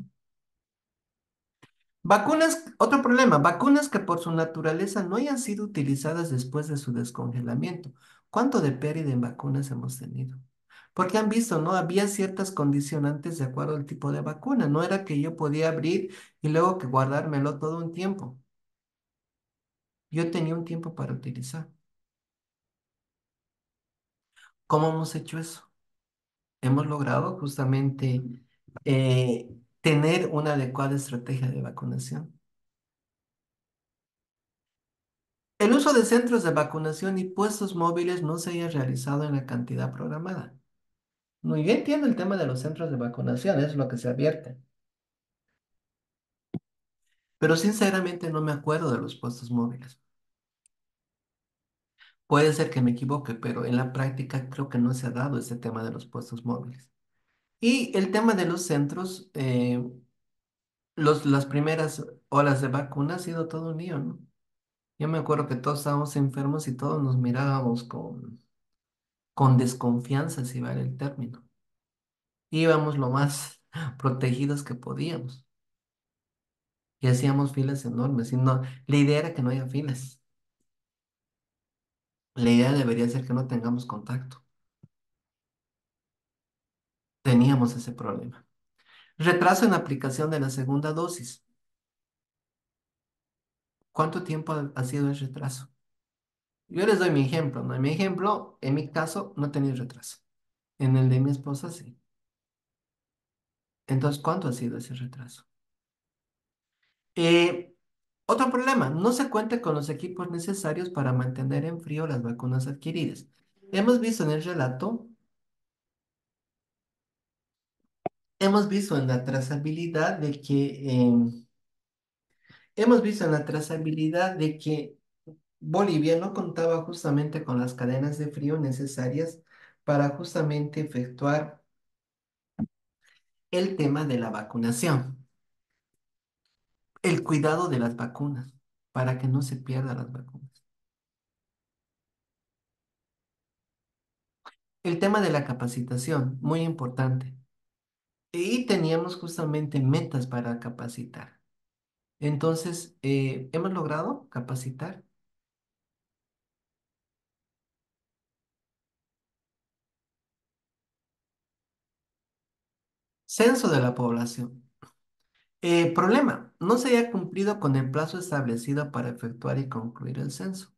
Vacunas, otro problema, vacunas que por su naturaleza no hayan sido utilizadas después de su descongelamiento. ¿Cuánto de pérdida en vacunas hemos tenido? Porque han visto, ¿no? Había ciertas condicionantes de acuerdo al tipo de vacuna. No era que yo podía abrir y luego que guardármelo todo un tiempo. Yo tenía un tiempo para utilizar. ¿Cómo hemos hecho eso? Hemos logrado justamente tener una adecuada estrategia de vacunación. El uso de centros de vacunación y puestos móviles no se haya realizado en la cantidad programada. Muy bien, entiendo el tema de los centros de vacunación, es lo que se advierte. Pero sinceramente no me acuerdo de los puestos móviles. Puede ser que me equivoque, pero en la práctica creo que no se ha dado ese tema de los puestos móviles. Y el tema de los centros, las primeras olas de vacuna ha sido todo un lío, ¿no? Yo me acuerdo que todos estábamos enfermos y todos nos mirábamos con desconfianza, si vale el término. Íbamos lo más protegidos que podíamos y hacíamos filas enormes. Y no, la idea era que no haya filas. La idea debería ser que no tengamos contacto. Teníamos ese problema. Retraso en la aplicación de la segunda dosis. ¿Cuánto tiempo ha sido el retraso? Yo les doy mi ejemplo, ¿no? En mi ejemplo, en mi caso, no he tenido retraso. En el de mi esposa, sí. Entonces, ¿cuánto ha sido ese retraso? Eh, Otro problema, no se cuenta con los equipos necesarios para mantener en frío las vacunas adquiridas. Hemos visto en el relato, hemos visto en la trazabilidad de que, hemos visto en la trazabilidad de que Bolivia no contaba justamente con las cadenas de frío necesarias para justamente efectuar el tema de la vacunación, el cuidado de las vacunas, para que no se pierdan las vacunas. El tema de la capacitación, muy importante. Y teníamos justamente metas para capacitar. Entonces, hemos logrado capacitar. Censo de la población. Problema, no se haya cumplido con el plazo establecido para efectuar y concluir el censo.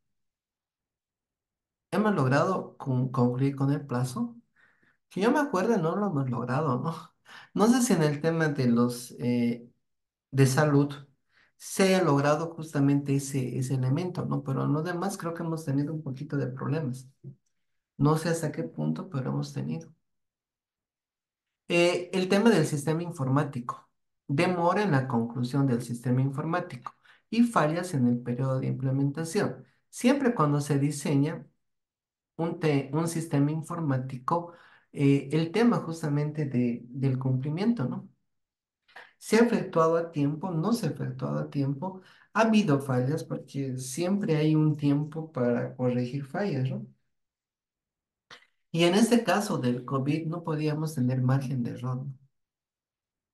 Hemos logrado concluir con el plazo. Que yo me acuerdo, no lo hemos logrado, ¿no? No sé si en el tema de los de salud se haya logrado justamente ese elemento, ¿no? Pero en lo demás creo que hemos tenido un poquito de problemas. No sé hasta qué punto, pero hemos tenido. El tema del sistema informático. Demora en la conclusión del sistema informático y fallas en el periodo de implementación. Siempre cuando se diseña un sistema informático, el tema justamente del cumplimiento, ¿no? Se ha efectuado a tiempo, no se ha efectuado a tiempo. Ha habido fallas porque siempre hay un tiempo para corregir fallas, ¿no? Y en este caso del COVID no podíamos tener margen de error, ¿no?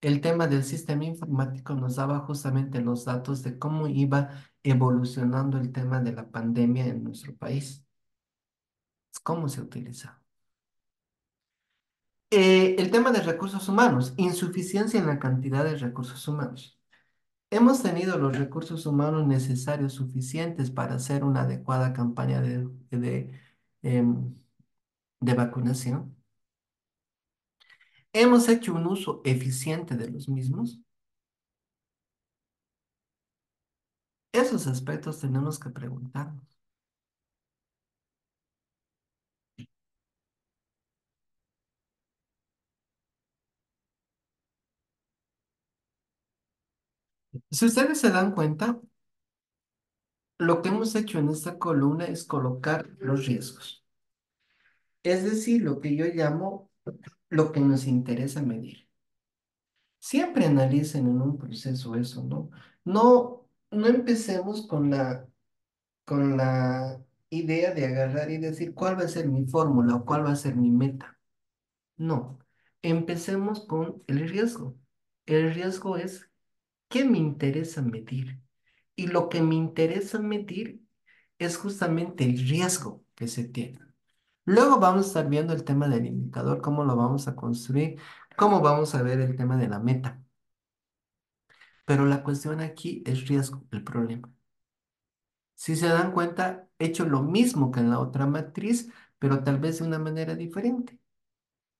El tema del sistema informático nos daba justamente los datos de cómo iba evolucionando el tema de la pandemia en nuestro país, cómo se utiliza. El tema de recursos humanos, insuficiencia en la cantidad de recursos humanos. Hemos tenido los recursos humanos necesarios suficientes para hacer una adecuada campaña em, de vacunación. Hemos hecho un uso eficiente de los mismos. Esos aspectos tenemos que preguntarnos. Si ustedes se dan cuenta, lo que hemos hecho en esta columna es colocar los riesgos. Es decir, lo que yo llamo lo que nos interesa medir. Siempre analicen en un proceso eso, ¿no? No empecemos con la idea de agarrar y decir cuál va a ser mi fórmula o cuál va a ser mi meta. No, empecemos con el riesgo. El riesgo es qué me interesa medir. Y lo que me interesa medir es justamente el riesgo que se tiene. Luego vamos a estar viendo el tema del indicador, cómo lo vamos a construir, cómo vamos a ver el tema de la meta. Pero la cuestión aquí es riesgo, el problema. Si se dan cuenta, he hecho lo mismo que en la otra matriz, pero tal vez de una manera diferente.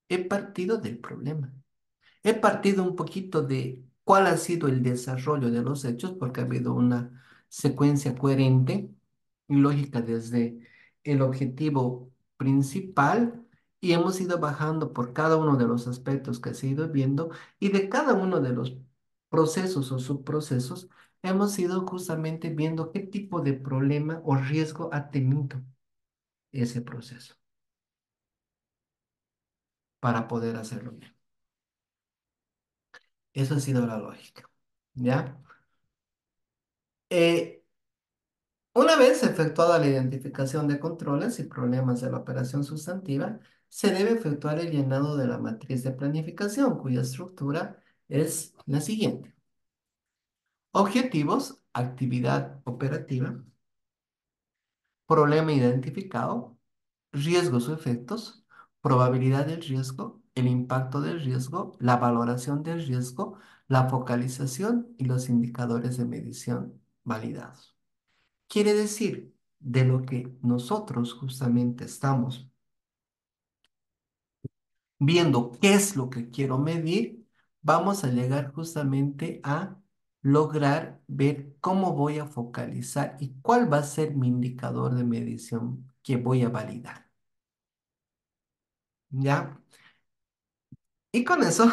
He partido del problema. He partido un poquito de cuál ha sido el desarrollo de los hechos, porque ha habido una secuencia coherente y lógica desde el objetivo principal y hemos ido bajando por cada uno de los aspectos que se ha ido viendo y de cada uno de los procesos o subprocesos hemos ido justamente viendo qué tipo de problema o riesgo ha tenido ese proceso para poder hacerlo bien. Eso ha sido la lógica, ¿ya? Eh, Una vez efectuada la identificación de controles y problemas de la operación sustantiva, se debe efectuar el llenado de la matriz de planificación, cuya estructura es la siguiente. Objetivos, actividad operativa, problema identificado, riesgos o efectos, probabilidad del riesgo, el impacto del riesgo, la valoración del riesgo, la focalización y los indicadores de medición validados. Quiere decir, de lo que nosotros justamente estamos viendo qué es lo que quiero medir, vamos a llegar justamente a lograr ver cómo voy a focalizar y cuál va a ser mi indicador de medición que voy a validar. ¿Ya? Y con eso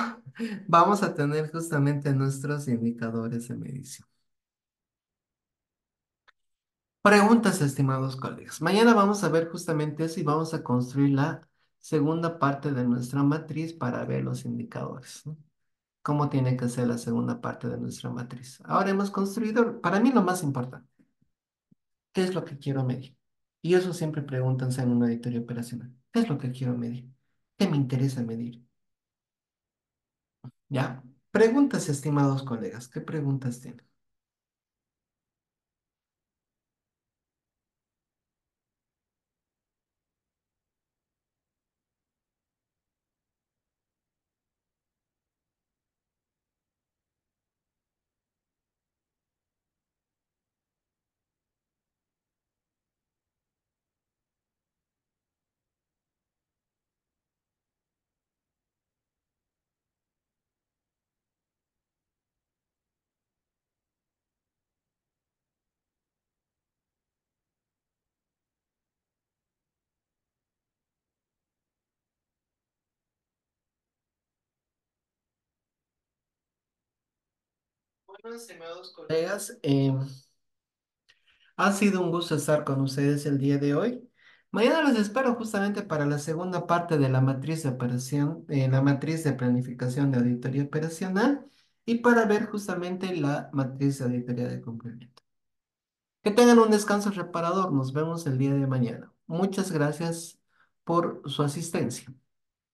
vamos a tener justamente nuestros indicadores de medición. Preguntas, estimados colegas. Mañana vamos a ver justamente eso y vamos a construir la segunda parte de nuestra matriz para ver los indicadores, ¿no? ¿Cómo tiene que ser la segunda parte de nuestra matriz? Ahora hemos construido, para mí lo más importante, ¿qué es lo que quiero medir? Y eso siempre pregúntanse en una auditoría operacional. ¿Qué es lo que quiero medir? ¿Qué me interesa medir? ¿Ya? Preguntas, estimados colegas. ¿Qué preguntas tienen? Bueno, estimados colegas, ha sido un gusto estar con ustedes el día de hoy. Mañana los espero justamente para la segunda parte de la matriz de operación, la matriz de planificación de auditoría operacional y para ver justamente la matriz de auditoría de cumplimiento. Que tengan un descanso reparador. Nos vemos el día de mañana. Muchas gracias por su asistencia.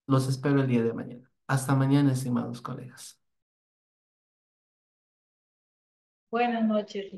Los espero el día de mañana. Hasta mañana, estimados colegas. Buenas noches.